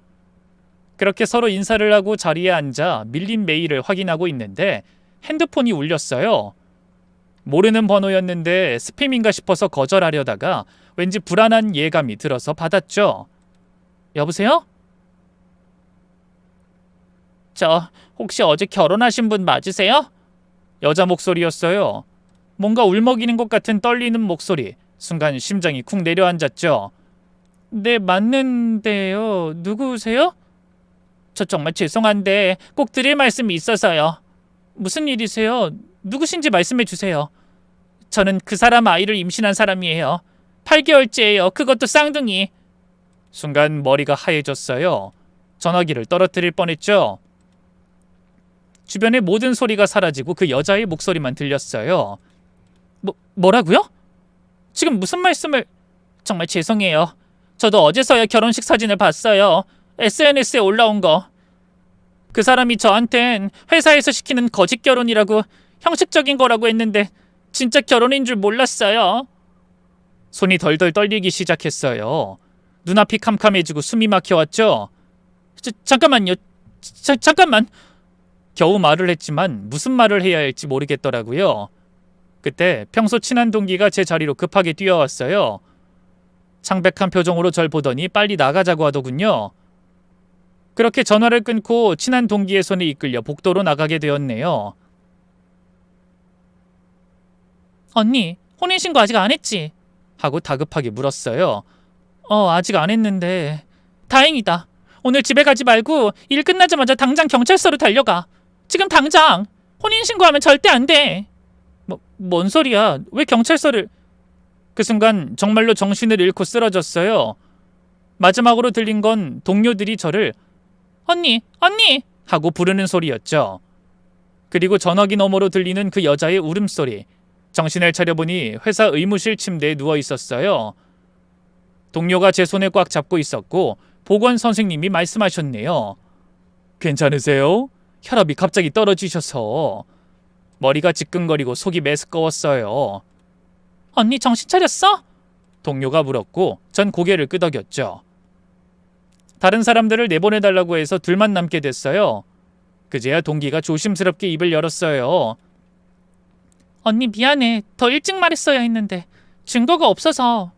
그렇게 서로 인사를 하고 자리에 앉아 밀린 메일을 확인하고 있는데 핸드폰이 울렸어요. 모르는 번호였는데 스팸인가 싶어서 거절하려다가 왠지 불안한 예감이 들어서 받았죠. 여보세요? 저 혹시 어제 결혼하신 분 맞으세요? 여자 목소리였어요. 뭔가 울먹이는 것 같은 떨리는 목소리. 순간 심장이 쿵 내려앉았죠. 네, 맞는데요. 누구세요? 저 정말 죄송한데 꼭 드릴 말씀이 있어서요. 무슨 일이세요? 누구신지 말씀해 주세요. 저는 그 사람 아이를 임신한 사람이에요. 8개월째예요. 그것도 쌍둥이. 순간 머리가 하얘졌어요. 전화기를 떨어뜨릴 뻔했죠. 주변의 모든 소리가 사라지고 그 여자의 목소리만 들렸어요. 뭐라고요? 지금 무슨 말씀을... 정말 죄송해요. 저도 어제서야 결혼식 사진을 봤어요. SNS에 올라온 거. 그 사람이 저한텐 회사에서 시키는 거짓 결혼이라고 형식적인 거라고 했는데 진짜 결혼인 줄 몰랐어요. 손이 덜덜 떨리기 시작했어요. 눈앞이 캄캄해지고 숨이 막혀왔죠. 잠깐만요. 잠깐만. 겨우 말을 했지만 무슨 말을 해야 할지 모르겠더라고요. 그때 평소 친한 동기가 제 자리로 급하게 뛰어왔어요. 창백한 표정으로 절 보더니 빨리 나가자고 하더군요. 그렇게 전화를 끊고 친한 동기의 손에 이끌려 복도로 나가게 되었네요. 언니, 혼인신고 아직 안 했지? 하고 다급하게 물었어요. 아직 안 했는데... 다행이다. 오늘 집에 가지 말고 일 끝나자마자 당장 경찰서로 달려가. 지금 당장! 혼인신고하면 절대 안 돼! 뭔 소리야? 왜 경찰서를... 그 순간 정말로 정신을 잃고 쓰러졌어요. 마지막으로 들린 건 동료들이 저를 언니! 언니! 하고 부르는 소리였죠. 그리고 전화기 너머로 들리는 그 여자의 울음소리. 정신을 차려보니 회사 의무실 침대에 누워 있었어요. 동료가 제 손을 꽉 잡고 있었고 보건 선생님이 말씀하셨네요. 괜찮으세요? 혈압이 갑자기 떨어지셔서. 머리가 지끈거리고 속이 메스꺼웠어요. 언니 정신 차렸어? 동료가 물었고 전 고개를 끄덕였죠. 다른 사람들을 내보내달라고 해서 둘만 남게 됐어요. 그제야 동기가 조심스럽게 입을 열었어요. 언니 미안해. 더 일찍 말했어야 했는데 증거가 없어서.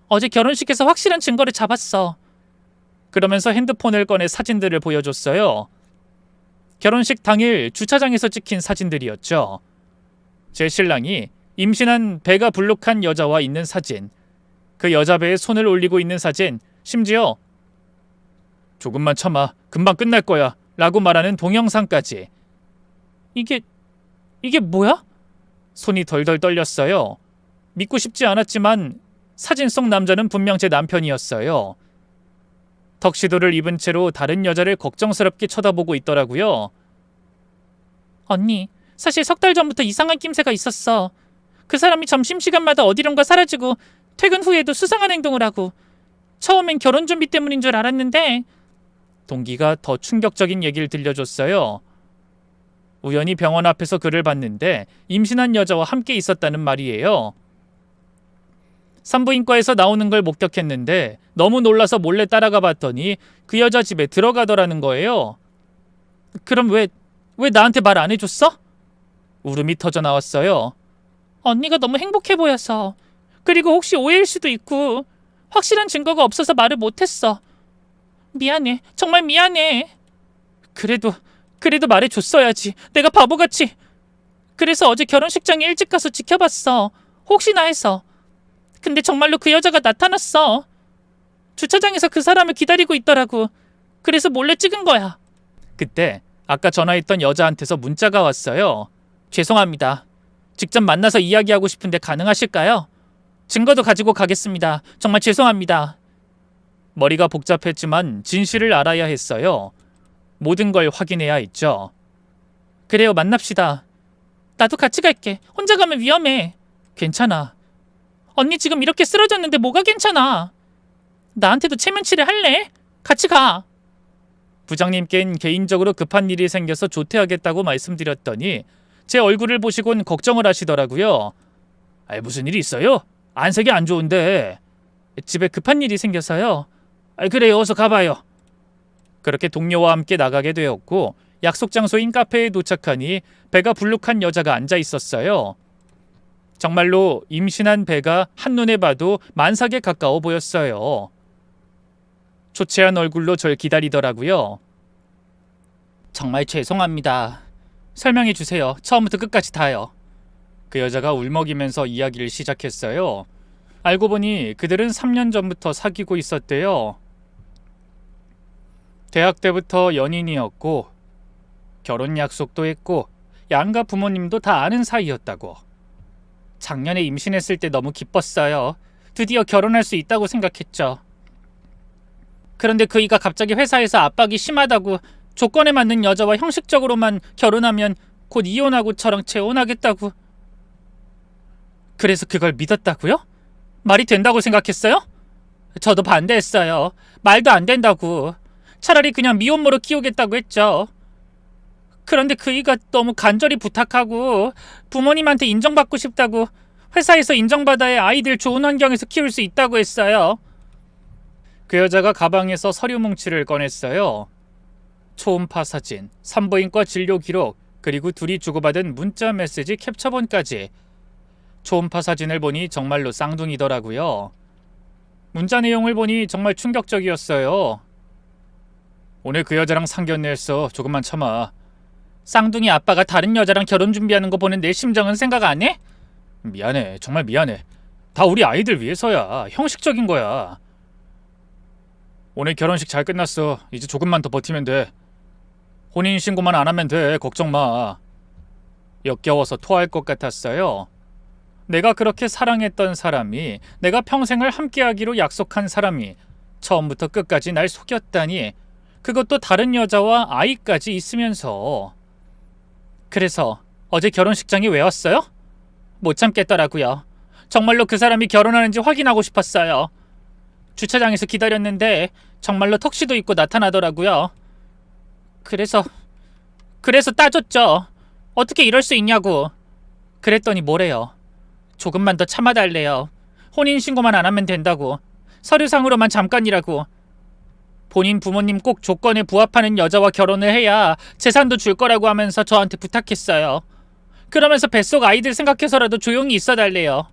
어제 결혼식에서 확실한 증거를 잡았어. 그러면서 핸드폰을 꺼내 사진들을 보여줬어요. 결혼식 당일 주차장에서 찍힌 사진들이었죠. 제 신랑이 임신한 배가 불룩한 여자와 있는 사진, 그 여자 배에 손을 올리고 있는 사진, 심지어 조금만 참아, 금방 끝날 거야 라고 말하는 동영상까지. 이게 뭐야? 손이 덜덜 떨렸어요. 믿고 싶지 않았지만 사진 속 남자는 분명 제 남편이었어요. 턱시도를 입은 채로 다른 여자를 걱정스럽게 쳐다보고 있더라고요. 언니, 사실 3달 전부터 이상한 낌새가 있었어. 그 사람이 점심시간마다 어디론가 사라지고 퇴근 후에도 수상한 행동을 하고 처음엔 결혼 준비 때문인 줄 알았는데 동기가 더 충격적인 얘기를 들려줬어요. 우연히 병원 앞에서 그를 봤는데 임신한 여자와 함께 있었다는 말이에요. 산부인과에서 나오는 걸 목격했는데 너무 놀라서 몰래 따라가 봤더니 그 여자 집에 들어가더라는 거예요. 그럼 왜 나한테 말 안 해줬어? 울음이 터져 나왔어요. 언니가 너무 행복해 보여서. 그리고 혹시 오해일 수도 있고 확실한 증거가 없어서 말을 못했어. 미안해. 정말 미안해. 그래도 말해줬어야지. 내가 바보같이. 그래서 어제 결혼식장에 일찍 가서 지켜봤어. 혹시나 해서. 근데 정말로 그 여자가 나타났어. 주차장에서 그 사람을 기다리고 있더라고. 그래서 몰래 찍은 거야. 그때 아까 전화했던 여자한테서 문자가 왔어요. 죄송합니다. 직접 만나서 이야기하고 싶은데 가능하실까요? 증거도 가지고 가겠습니다. 정말 죄송합니다. 머리가 복잡했지만 진실을 알아야 했어요. 모든 걸 확인해야 했죠. 그래요, 만납시다. 나도 같이 갈게. 혼자 가면 위험해. 괜찮아. 언니 지금 이렇게 쓰러졌는데 뭐가 괜찮아. 나한테도 체면치레 할래? 같이 가. 부장님께는 개인적으로 급한 일이 생겨서 조퇴하겠다고 말씀드렸더니 제 얼굴을 보시곤 걱정을 하시더라고요. 무슨 일이 있어요? 안색이 안 좋은데. 집에 급한 일이 생겨서요. 그래요, 어서 가봐요. 그렇게 동료와 함께 나가게 되었고 약속 장소인 카페에 도착하니 배가 불룩한 여자가 앉아 있었어요. 정말로 임신한 배가 한눈에 봐도 만삭에 가까워 보였어요. 초췌한 얼굴로 절 기다리더라고요. 정말 죄송합니다. 설명해 주세요. 처음부터 끝까지 다요. 그 여자가 울먹이면서 이야기를 시작했어요. 알고 보니 그들은 3년 전부터 사귀고 있었대요. 대학 때부터 연인이었고 결혼 약속도 했고 양가 부모님도 다 아는 사이였다고. 작년에 임신했을 때 너무 기뻤어요. 드디어 결혼할 수 있다고 생각했죠. 그런데 그이가 갑자기 회사에서 압박이 심하다고 조건에 맞는 여자와 형식적으로만 결혼하면 곧 이혼하고 저랑 재혼하겠다고. 그래서 그걸 믿었다고요? 말이 된다고 생각했어요? 저도 반대했어요. 말도 안 된다고. 차라리 그냥 미혼모로 키우겠다고 했죠. 그런데 그이가 너무 간절히 부탁하고 부모님한테 인정받고 싶다고 회사에서 인정받아야 아이들 좋은 환경에서 키울 수 있다고 했어요. 그 여자가 가방에서 서류 뭉치를 꺼냈어요. 초음파 사진, 산부인과 진료 기록, 그리고 둘이 주고받은 문자 메시지 캡처본까지. 초음파 사진을 보니 정말로 쌍둥이더라고요. 문자 내용을 보니 정말 충격적이었어요. 오늘 그 여자랑 상견례 했어. 조금만 참아. 쌍둥이 아빠가 다른 여자랑 결혼 준비하는 거 보는 내 심정은 생각 안 해? 미안해. 정말 미안해. 다 우리 아이들 위해서야. 형식적인 거야. 오늘 결혼식 잘 끝났어. 이제 조금만 더 버티면 돼. 혼인신고만 안 하면 돼. 걱정 마. 역겨워서 토할 것 같았어요. 내가 그렇게 사랑했던 사람이, 내가 평생을 함께하기로 약속한 사람이 처음부터 끝까지 날 속였다니. 그것도 다른 여자와 아이까지 있으면서. 그래서 어제 결혼식장에 왜 왔어요? 못 참겠더라고요. 정말로 그 사람이 결혼하는지 확인하고 싶었어요. 주차장에서 기다렸는데 정말로 턱시도 입고 나타나더라고요. 그래서 따졌죠. 어떻게 이럴 수 있냐고. 그랬더니 뭐래요. 조금만 더 참아달래요. 혼인신고만 안 하면 된다고. 서류상으로만 잠깐이라고. 본인 부모님 꼭 조건에 부합하는 여자와 결혼을 해야 재산도 줄 거라고 하면서 저한테 부탁했어요. 그러면서 뱃속 아이들 생각해서라도 조용히 있어달래요.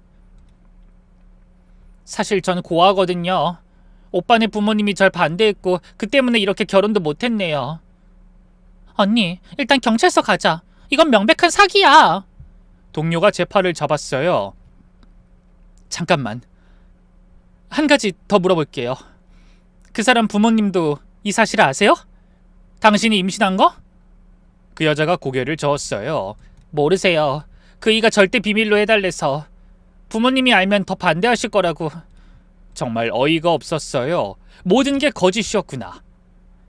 사실 전 고아거든요. 오빠네 부모님이 절 반대했고 그 때문에 이렇게 결혼도 못했네요. 언니, 일단 경찰서 가자. 이건 명백한 사기야. 동료가 제 팔을 잡았어요. 잠깐만. 한 가지 더 물어볼게요. 그 사람 부모님도 이 사실을 아세요? 당신이 임신한 거? 그 여자가 고개를 저었어요. 모르세요. 그이가 절대 비밀로 해달래서. 부모님이 알면 더 반대하실 거라고. 정말 어이가 없었어요. 모든 게 거짓이었구나.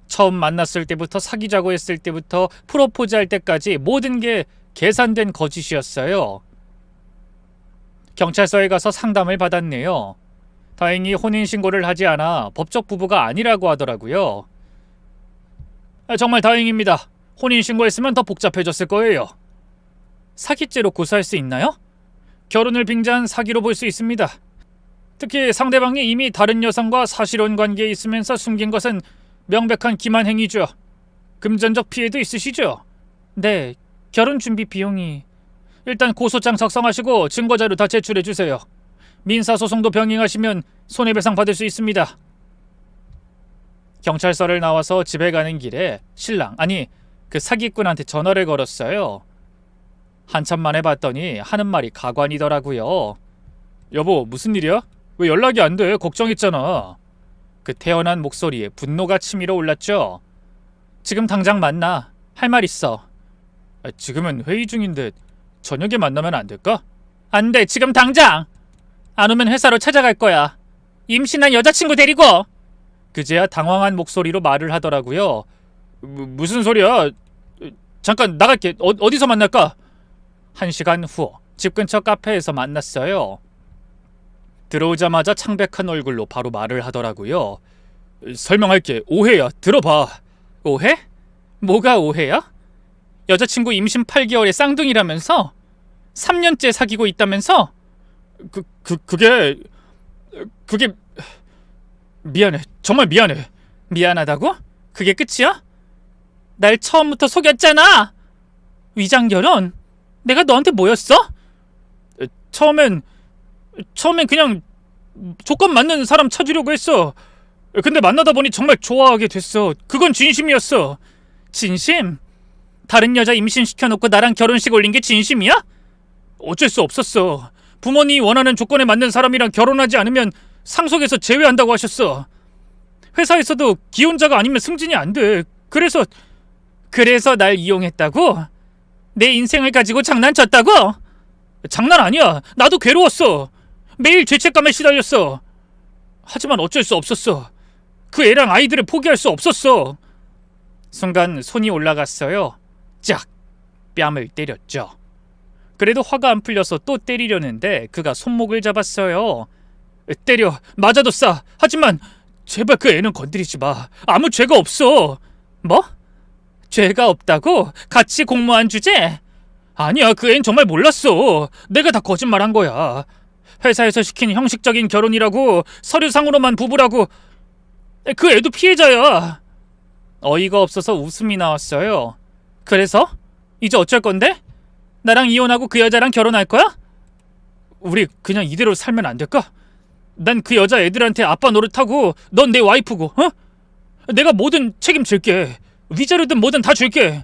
처음 만났을 때부터 사귀자고 했을 때부터 프로포즈할 때까지 모든 게 계산된 거짓이었어요. 경찰서에 가서 상담을 받았네요. 다행히 혼인신고를 하지 않아 법적 부부가 아니라고 하더라고요. 정말 다행입니다. 혼인신고했으면 더 복잡해졌을 거예요. 사기죄로 고소할 수 있나요? 결혼을 빙자한 사기로 볼 수 있습니다. 특히 상대방이 이미 다른 여성과 사실혼 관계에 있으면서 숨긴 것은 명백한 기만 행위죠. 금전적 피해도 있으시죠? 네, 결혼 준비 비용이... 일단 고소장 작성하시고 증거자료 다 제출해 주세요. 민사소송도 병행하시면 손해배상 받을 수 있습니다. 경찰서를 나와서 집에 가는 길에 신랑, 아니 그 사기꾼한테 전화를 걸었어요. 한참 만에 봤더니 하는 말이 가관이더라고요. 여보, 무슨 일이야? 왜 연락이 안 돼? 걱정했잖아. 그 태어난 목소리에 분노가 치밀어 올랐죠. 지금 당장 만나. 할 말 있어. 지금은 회의 중인데 저녁에 만나면 안 될까? 안 돼, 지금 당장! 안 오면 회사로 찾아갈 거야. 임신한 여자친구 데리고! 그제야 당황한 목소리로 말을 하더라고요. 무슨 소리야? 잠깐 나갈게. 어디서 만날까? 1시간 후 집 근처 카페에서 만났어요. 들어오자마자 창백한 얼굴로 바로 말을 하더라고요. 설명할게. 오해야. 들어봐. 오해? 뭐가 오해야? 여자친구 임신 8개월에 쌍둥이라면서? 3년째 사귀고 있다면서? 그게... 미안해. 정말 미안해. 미안하다고? 그게 끝이야? 날 처음부터 속였잖아. 위장결혼? 내가 너한테 뭐였어? 처음엔 그냥 조건 맞는 사람 찾으려고 했어. 근데 만나다 보니 정말 좋아하게 됐어. 그건 진심이었어. 진심? 다른 여자 임신시켜놓고 나랑 결혼식 올린 게 진심이야? 어쩔 수 없었어. 부모님이 원하는 조건에 맞는 사람이랑 결혼하지 않으면 상속에서 제외한다고 하셨어. 회사에서도 기혼자가 아니면 승진이 안 돼. 그래서 날 이용했다고? 내 인생을 가지고 장난쳤다고? 장난 아니야. 나도 괴로웠어. 매일 죄책감에 시달렸어. 하지만 어쩔 수 없었어. 그 애랑 아이들을 포기할 수 없었어. 순간 손이 올라갔어요. 짝! 뺨을 때렸죠. 그래도 화가 안 풀려서 또 때리려는데 그가 손목을 잡았어요. 때려. 맞아도 싸. 하지만 제발 그 애는 건드리지 마. 아무 죄가 없어. 뭐? 죄가 없다고? 같이 공모한 주제? 아니야, 그 애는 정말 몰랐어. 내가 다 거짓말한 거야. 회사에서 시킨 형식적인 결혼이라고, 서류상으로만 부부라고. 그 애도 피해자야. 어이가 없어서 웃음이 나왔어요. 그래서? 이제 어쩔 건데? 나랑 이혼하고 그 여자랑 결혼할 거야? 우리 그냥 이대로 살면 안 될까? 난 그 여자 애들한테 아빠 노릇하고 넌 내 와이프고, 어? 내가 뭐든 책임질게. 위자료든 뭐든 다 줄게.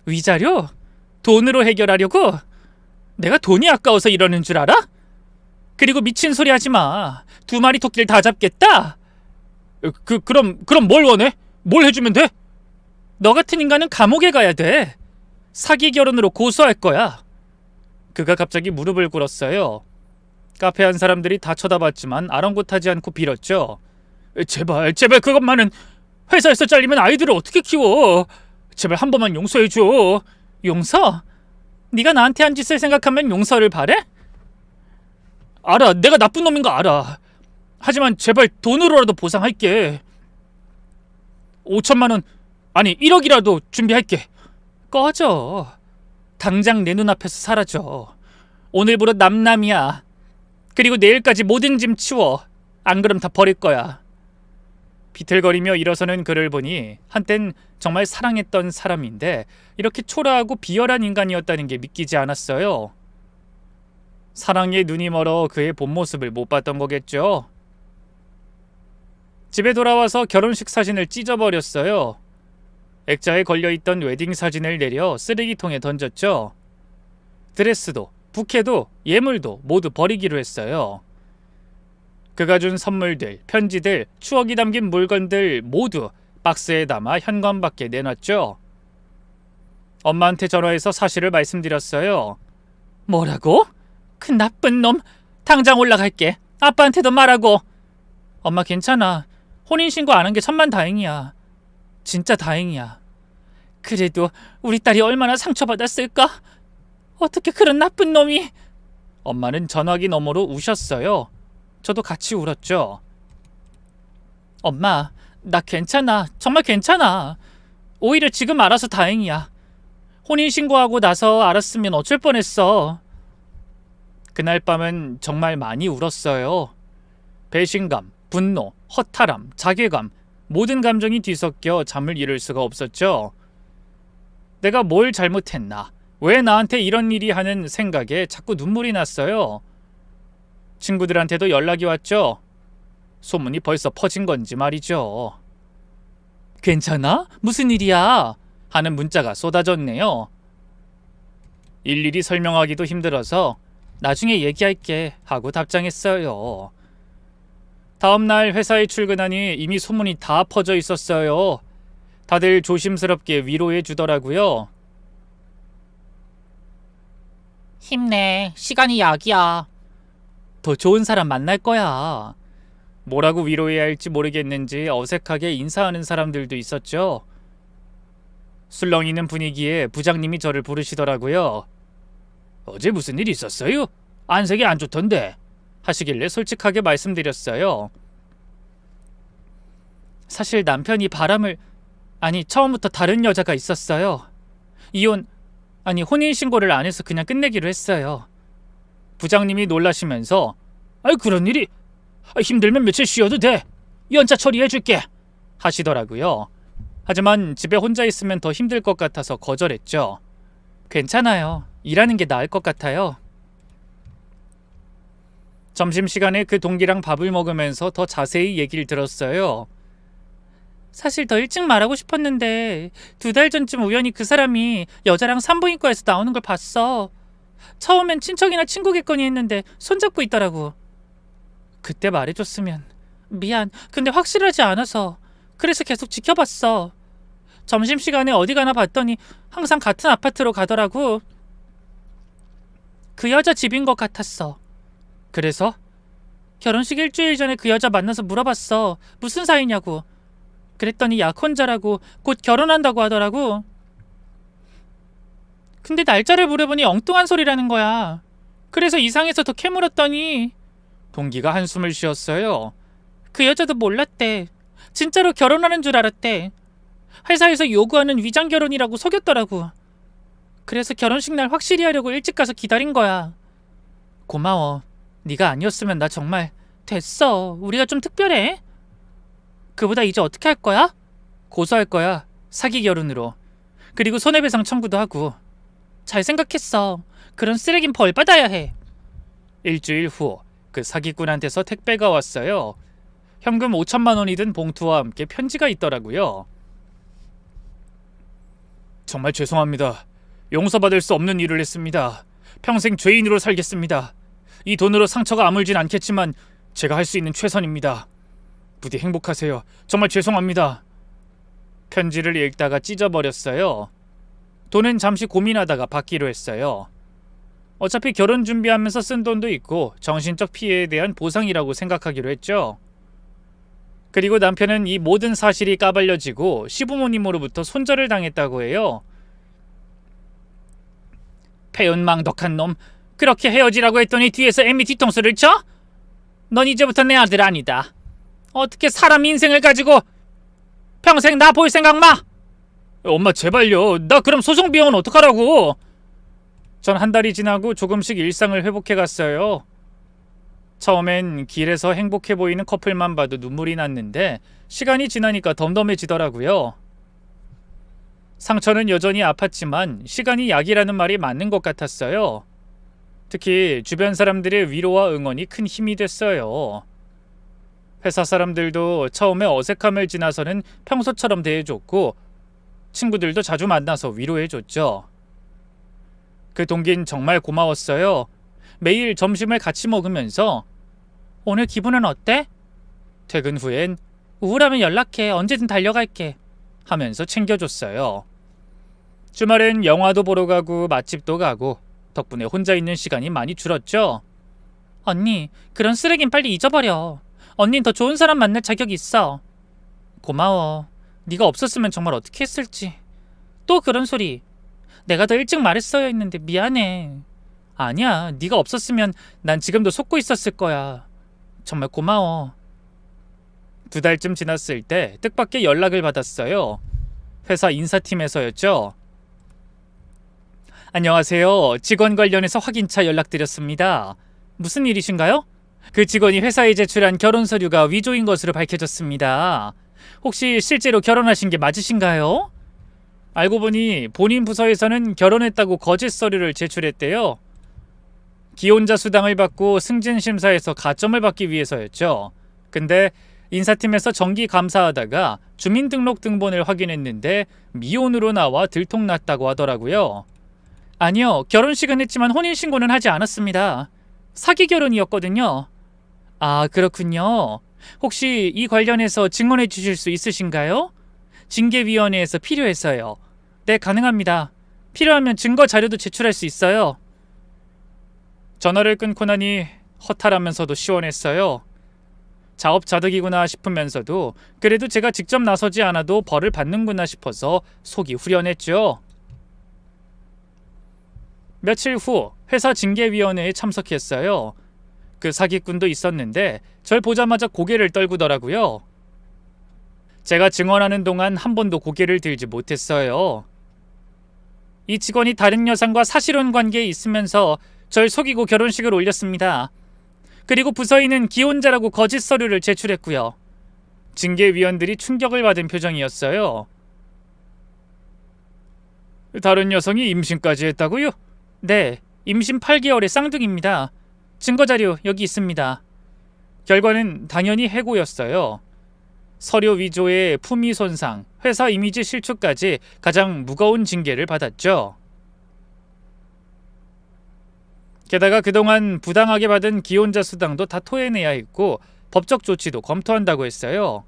위자료? 돈으로 해결하려고? 내가 돈이 아까워서 이러는 줄 알아? 그리고 미친 소리 하지 마. 2마리 토끼를 다 잡겠다? 그럼 뭘 원해? 뭘 해주면 돼? 너 같은 인간은 감옥에 가야 돼. 사기 결혼으로 고소할 거야. 그가 갑자기 무릎을 꿇었어요. 카페 안 사람들이 다 쳐다봤지만 아랑곳하지 않고 빌었죠. 제발 그것만은. 회사에서 잘리면 아이들을 어떻게 키워? 제발 한 번만 용서해줘. 용서? 네가 나한테 한 짓을 생각하면 용서를 바래? 알아. 내가 나쁜 놈인 거 알아. 하지만 제발 돈으로라도 보상할게. 5천만 원, 아니 1억이라도 준비할게. 꺼져. 당장 내 눈앞에서 사라져. 오늘부로 남남이야. 그리고 내일까지 모든 짐 치워. 안 그럼 다 버릴 거야. 비틀거리며 일어서는 그를 보니 한땐 정말 사랑했던 사람인데 이렇게 초라하고 비열한 인간이었다는 게 믿기지 않았어요. 사랑에 눈이 멀어 그의 본 모습을 못 봤던 거겠죠. 집에 돌아와서 결혼식 사진을 찢어버렸어요. 액자에 걸려있던 웨딩 사진을 내려 쓰레기통에 던졌죠. 드레스도, 부케도, 예물도 모두 버리기로 했어요. 그가 준 선물들, 편지들, 추억이 담긴 물건들 모두 박스에 담아 현관 밖에 내놨죠. 엄마한테 전화해서 사실을 말씀드렸어요. 뭐라고? 그 나쁜 놈. 당장 올라갈게. 아빠한테도 말하고. 엄마 괜찮아. 혼인신고 안 한 게 천만다행이야. 진짜 다행이야. 그래도 우리 딸이 얼마나 상처받았을까? 어떻게 그런 나쁜 놈이... 엄마는 전화기 너머로 우셨어요. 저도 같이 울었죠. 엄마, 나 괜찮아. 정말 괜찮아. 오히려 지금 알아서 다행이야. 혼인신고하고 나서 알았으면 어쩔 뻔했어. 그날 밤은 정말 많이 울었어요. 배신감, 분노, 허탈함, 자괴감, 모든 감정이 뒤섞여 잠을 이룰 수가 없었죠. 내가 뭘 잘못했나? 왜 나한테 이런 일이 하는 생각에 자꾸 눈물이 났어요. 친구들한테도 연락이 왔죠. 소문이 벌써 퍼진 건지 말이죠. 괜찮아? 무슨 일이야? 하는 문자가 쏟아졌네요. 일일이 설명하기도 힘들어서 나중에 얘기할게 하고 답장했어요. 다음날 회사에 출근하니 이미 소문이 다 퍼져 있었어요. 다들 조심스럽게 위로해 주더라고요. 힘내. 시간이 약이야. 더 좋은 사람 만날 거야. 뭐라고 위로해야 할지 모르겠는지 어색하게 인사하는 사람들도 있었죠. 술렁이는 분위기에 부장님이 저를 부르시더라고요. 어제 무슨 일 있었어요? 안색이 안 좋던데. 하시길래 솔직하게 말씀드렸어요. 사실 남편이 처음부터 다른 여자가 있었어요. 혼인신고를 안 해서 그냥 끝내기로 했어요. 부장님이 놀라시면서 그런 일이 힘들면 며칠 쉬어도 돼. 연차 처리해줄게 하시더라고요. 하지만 집에 혼자 있으면 더 힘들 것 같아서 거절했죠. 괜찮아요. 일하는 게 나을 것 같아요. 점심시간에 그 동기랑 밥을 먹으면서 더 자세히 얘기를 들었어요. 사실 더 일찍 말하고 싶었는데 2달 전쯤 우연히 그 사람이 여자랑 산부인과에서 나오는 걸 봤어. 처음엔 친척이나 친구겠거니 했는데 손잡고 있더라고. 그때 말해줬으면. 미안. 근데 확실하지 않아서. 그래서 계속 지켜봤어. 점심시간에 어디 가나 봤더니 항상 같은 아파트로 가더라고. 그 여자 집인 것 같았어. 그래서? 결혼식 일주일 전에 그 여자 만나서 물어봤어. 무슨 사이냐고. 그랬더니 약혼자라고 곧 결혼한다고 하더라고. 근데 날짜를 물어보니 엉뚱한 소리라는 거야. 그래서 이상해서 더 캐물었더니 동기가 한숨을 쉬었어요. 그 여자도 몰랐대. 진짜로 결혼하는 줄 알았대. 회사에서 요구하는 위장 결혼이라고 속였더라고. 그래서 결혼식 날 확실히 하려고 일찍 가서 기다린 거야. 고마워. 네가 아니었으면 나 정말. 됐어. 우리가 좀 특별해. 그보다 이제 어떻게 할 거야? 고소할 거야. 사기 결혼으로. 그리고 손해배상 청구도 하고. 잘 생각했어. 그런 쓰레긴 벌 받아야 해. 일주일 후 그 사기꾼한테서 택배가 왔어요. 현금 5천만 원이 든 봉투와 함께 편지가 있더라고요. 정말 죄송합니다. 용서받을 수 없는 일을 했습니다. 평생 죄인으로 살겠습니다. 이 돈으로 상처가 아물진 않겠지만 제가 할 수 있는 최선입니다. 부디 행복하세요. 정말 죄송합니다. 편지를 읽다가 찢어버렸어요. 돈은 잠시 고민하다가 받기로 했어요. 어차피 결혼 준비하면서 쓴 돈도 있고 정신적 피해에 대한 보상이라고 생각하기로 했죠. 그리고 남편은 이 모든 사실이 까발려지고 시부모님으로부터 손절을 당했다고 해요. 배은망덕한 놈. 그렇게 헤어지라고 했더니 뒤에서 애미 뒤통수를 쳐? 넌 이제부터 내 아들 아니다. 어떻게 사람 인생을 가지고 평생 나 볼 생각 마. 엄마 제발요. 나 그럼 소송 비용은 어떡하라고. 전 한 달이 지나고 조금씩 일상을 회복해 갔어요. 처음엔 길에서 행복해 보이는 커플만 봐도 눈물이 났는데 시간이 지나니까 덤덤해지더라고요. 상처는 여전히 아팠지만 시간이 약이라는 말이 맞는 것 같았어요. 특히 주변 사람들의 위로와 응원이 큰 힘이 됐어요. 회사 사람들도 처음에 어색함을 지나서는 평소처럼 대해줬고 친구들도 자주 만나서 위로해줬죠. 그 동긴 정말 고마웠어요. 매일 점심을 같이 먹으면서 오늘 기분은 어때? 퇴근 후엔 우울하면 연락해. 언제든 달려갈게. 하면서 챙겨줬어요. 주말엔 영화도 보러 가고 맛집도 가고 덕분에 혼자 있는 시간이 많이 줄었죠. 언니, 그런 쓰레긴 빨리 잊어버려. 언닌 더 좋은 사람 만날 자격이 있어. 고마워. 네가 없었으면 정말 어떻게 했을지. 또 그런 소리. 내가 더 일찍 말했어야 했는데 미안해. 아니야, 네가 없었으면 난 지금도 속고 있었을 거야. 정말 고마워. 2달쯤 지났을 때 뜻밖의 연락을 받았어요. 회사 인사팀에서였죠. 안녕하세요. 직원 관련해서 확인차 연락드렸습니다. 무슨 일이신가요? 그 직원이 회사에 제출한 결혼 서류가 위조인 것으로 밝혀졌습니다. 혹시 실제로 결혼하신 게 맞으신가요? 알고 보니 본인 부서에서는 결혼했다고 거짓 서류를 제출했대요. 기혼자 수당을 받고 승진 심사에서 가점을 받기 위해서였죠. 근데 인사팀에서 정기 감사하다가 주민등록 등본을 확인했는데 미혼으로 나와 들통났다고 하더라고요. 아니요, 결혼식은 했지만 혼인신고는 하지 않았습니다. 사기 결혼이었거든요. 아, 그렇군요. 혹시 이 관련해서 증언해 주실 수 있으신가요? 징계위원회에서 필요해서요. 네, 가능합니다. 필요하면 증거 자료도 제출할 수 있어요. 전화를 끊고 나니 허탈하면서도 시원했어요. 자업자득이구나 싶으면서도 그래도 제가 직접 나서지 않아도 벌을 받는구나 싶어서 속이 후련했죠. 며칠 후 회사 징계위원회에 참석했어요. 그 사기꾼도 있었는데 절 보자마자 고개를 떨구더라고요. 제가 증언하는 동안 한 번도 고개를 들지 못했어요. 이 직원이 다른 여성과 사실혼 관계에 있으면서 절 속이고 결혼식을 올렸습니다. 그리고 부서인은 기혼자라고 거짓 서류를 제출했고요. 징계위원들이 충격을 받은 표정이었어요. 다른 여성이 임신까지 했다고요? 네, 임신 8개월의 쌍둥이입니다. 증거자료 여기 있습니다. 결과는 당연히 해고였어요. 서류 위조에 품위 손상, 회사 이미지 실추까지 가장 무거운 징계를 받았죠. 게다가 그동안 부당하게 받은 기혼자 수당도 다 토해내야 했고 법적 조치도 검토한다고 했어요.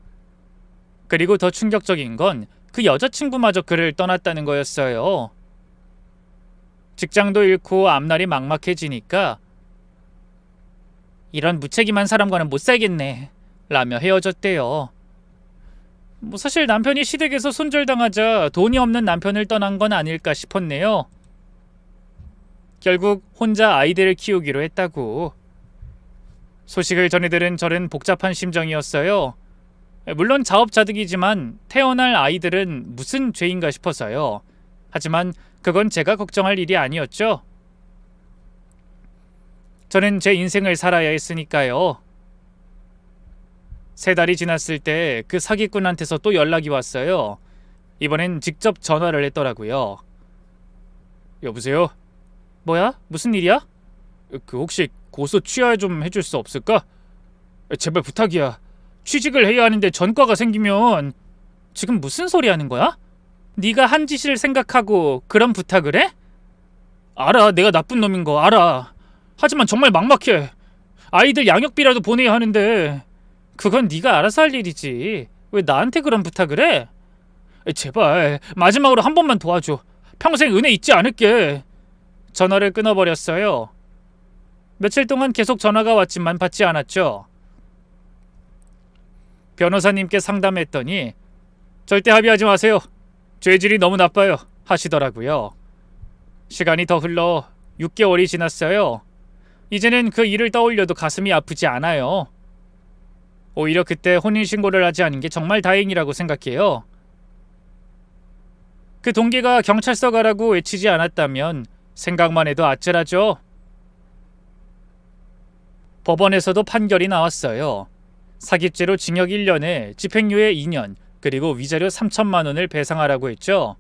그리고 더 충격적인 건 그 여자친구마저 그를 떠났다는 거였어요. 직장도 잃고 앞날이 막막해지니까 이런 무책임한 사람과는 못 살겠네 라며 헤어졌대요. 사실 남편이 시댁에서 손절당하자 돈이 없는 남편을 떠난 건 아닐까 싶었네요. 결국 혼자 아이들을 키우기로 했다고. 소식을 전해 들은 저는 복잡한 심정이었어요. 물론 자업자득이지만 태어날 아이들은 무슨 죄인가 싶어서요. 하지만 그건 제가 걱정할 일이 아니었죠. 저는 제 인생을 살아야 했으니까요. 3달이 지났을 때 그 사기꾼한테서 또 연락이 왔어요. 이번엔 직접 전화를 했더라고요. 여보세요? 뭐야? 무슨 일이야? 그 혹시 고소 취하 좀 해줄 수 없을까? 제발 부탁이야. 취직을 해야 하는데 전과가 생기면. 지금 무슨 소리 하는 거야? 네가 한 짓을 생각하고 그런 부탁을 해? 알아, 내가 나쁜 놈인 거 알아. 하지만 정말 막막해. 아이들 양육비라도 보내야 하는데 그건 네가 알아서 할 일이지. 왜 나한테 그런 부탁을 해? 제발 마지막으로 한 번만 도와줘. 평생 은혜 잊지 않을게. 전화를 끊어버렸어요. 며칠 동안 계속 전화가 왔지만 받지 않았죠. 변호사님께 상담했더니 절대 합의하지 마세요. 죄질이 너무 나빠요 하시더라고요. 시간이 더 흘러 6개월이 지났어요. 이제는 그 일을 떠올려도 가슴이 아프지 않아요. 오히려 그때 혼인신고를 하지 않은 게 정말 다행이라고 생각해요. 그 동기가 경찰서 가라고 외치지 않았다면 생각만 해도 아찔하죠. 법원에서도 판결이 나왔어요. 사기죄로 징역 1년에 집행유예 2년 그리고 위자료 3천만 원을 배상하라고 했죠.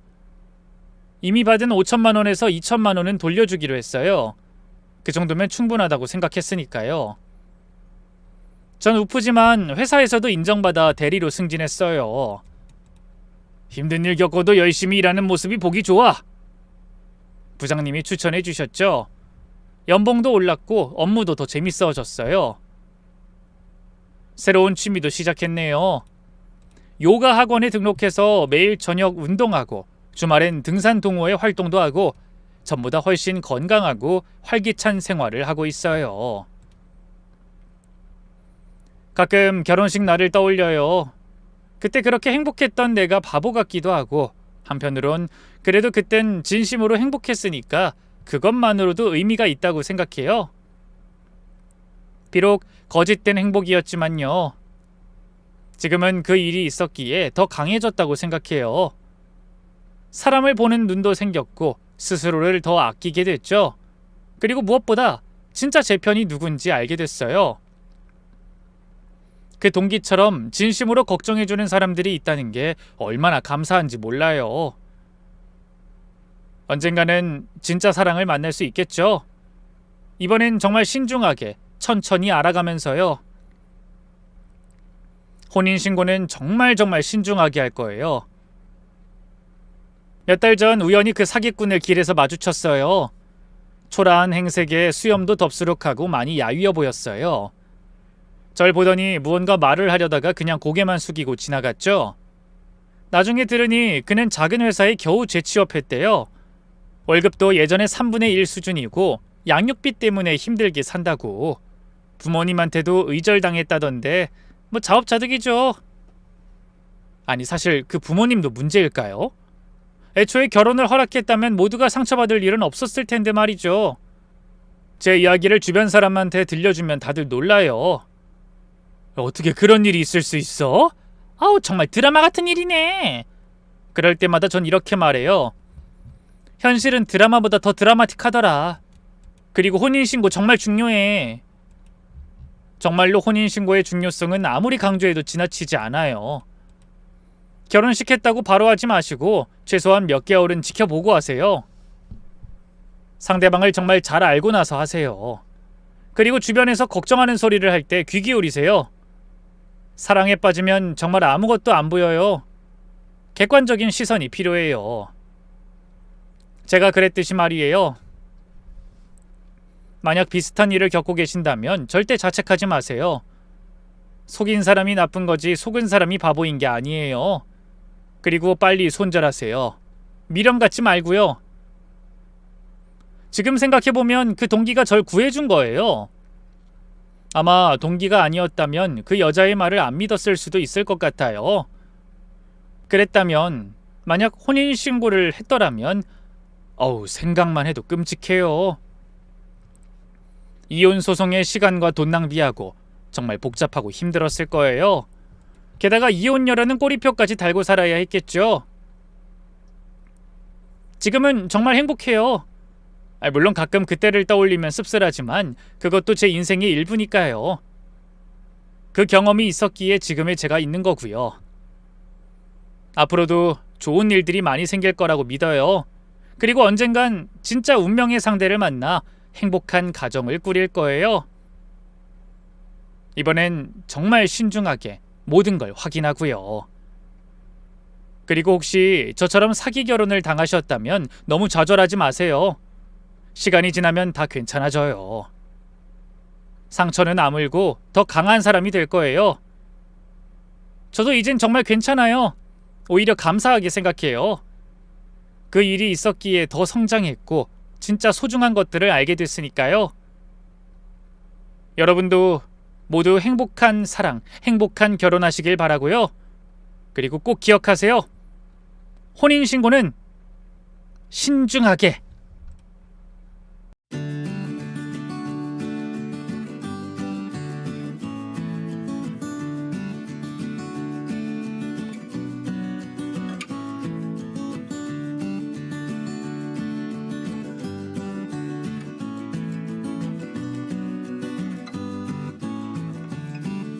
이미 받은 5천만 원에서 2천만 원은 돌려주기로 했어요. 그 정도면 충분하다고 생각했으니까요. 전 우프지만 회사에서도 인정받아 대리로 승진했어요. 힘든 일 겪어도 열심히 일하는 모습이 보기 좋아. 부장님이 추천해 주셨죠. 연봉도 올랐고 업무도 더 재밌어졌어요. 새로운 취미도 시작했네요. 요가 학원에 등록해서 매일 저녁 운동하고 주말엔 등산 동호회 활동도 하고 전보다 훨씬 건강하고 활기찬 생활을 하고 있어요. 가끔 결혼식 날을 떠올려요. 그때 그렇게 행복했던 내가 바보 같기도 하고 한편으론 그래도 그땐 진심으로 행복했으니까 그것만으로도 의미가 있다고 생각해요. 비록 거짓된 행복이었지만요. 지금은 그 일이 있었기에 더 강해졌다고 생각해요. 사람을 보는 눈도 생겼고 스스로를 더 아끼게 됐죠. 그리고 무엇보다 진짜 제 편이 누군지 알게 됐어요. 그 동기처럼 진심으로 걱정해주는 사람들이 있다는 게 얼마나 감사한지 몰라요. 언젠가는 진짜 사랑을 만날 수 있겠죠. 이번엔 정말 신중하게 천천히 알아가면서요. 혼인신고는 정말 신중하게 할 거예요. 몇 달 전 우연히 그 사기꾼을 길에서 마주쳤어요. 초라한 행색에 수염도 덥수룩하고 많이 야위어 보였어요. 절 보더니 무언가 말을 하려다가 그냥 고개만 숙이고 지나갔죠. 나중에 들으니 그는 작은 회사에 겨우 재취업했대요. 월급도 예전의 3분의 1 수준이고 양육비 때문에 힘들게 산다고. 부모님한테도 의절당했다던데 뭐 자업자득이죠. 아니 사실 그 부모님도 문제일까요? 애초에 결혼을 허락했다면 모두가 상처받을 일은 없었을 텐데 말이죠. 제 이야기를 주변 사람한테 들려주면 다들 놀라요. 어떻게 그런 일이 있을 수 있어? 아우 정말 드라마 같은 일이네. 그럴 때마다 전 이렇게 말해요. 현실은 드라마보다 더 드라마틱하더라. 그리고 혼인신고 정말 중요해. 정말로 혼인신고의 중요성은 아무리 강조해도 지나치지 않아요. 결혼식 했다고 바로 하지 마시고 최소한 몇 개월은 지켜보고 하세요. 상대방을 정말 잘 알고 나서 하세요. 그리고 주변에서 걱정하는 소리를 할 때 귀 기울이세요. 사랑에 빠지면 정말 아무것도 안 보여요. 객관적인 시선이 필요해요. 제가 그랬듯이 말이에요. 만약 비슷한 일을 겪고 계신다면 절대 자책하지 마세요. 속인 사람이 나쁜 거지 속은 사람이 바보인 게 아니에요. 그리고 빨리 손절하세요. 미련 갖지 말고요. 지금 생각해보면 그 동기가 절 구해준 거예요. 아마 동기가 아니었다면 그 여자의 말을 안 믿었을 수도 있을 것 같아요. 그랬다면 만약 혼인신고를 했더라면 생각만 해도 끔찍해요. 이혼 소송에 시간과 돈 낭비하고 정말 복잡하고 힘들었을 거예요. 게다가 이혼녀라는 꼬리표까지 달고 살아야 했겠죠. 지금은 정말 행복해요. 물론 가끔 그때를 떠올리면 씁쓸하지만 그것도 제 인생의 일부니까요. 그 경험이 있었기에 지금의 제가 있는 거고요. 앞으로도 좋은 일들이 많이 생길 거라고 믿어요. 그리고 언젠간 진짜 운명의 상대를 만나 행복한 가정을 꾸릴 거예요. 이번엔 정말 신중하게 모든 걸 확인하고요. 그리고 혹시 저처럼 사기 결혼을 당하셨다면 너무 좌절하지 마세요. 시간이 지나면 다 괜찮아져요. 상처는 아물고 더 강한 사람이 될 거예요. 저도 이젠 정말 괜찮아요. 오히려 감사하게 생각해요. 그 일이 있었기에 더 성장했고 진짜 소중한 것들을 알게 됐으니까요. 여러분도 모두 행복한 사랑, 행복한 결혼하시길 바라고요. 그리고 꼭 기억하세요. 혼인신고는 신중하게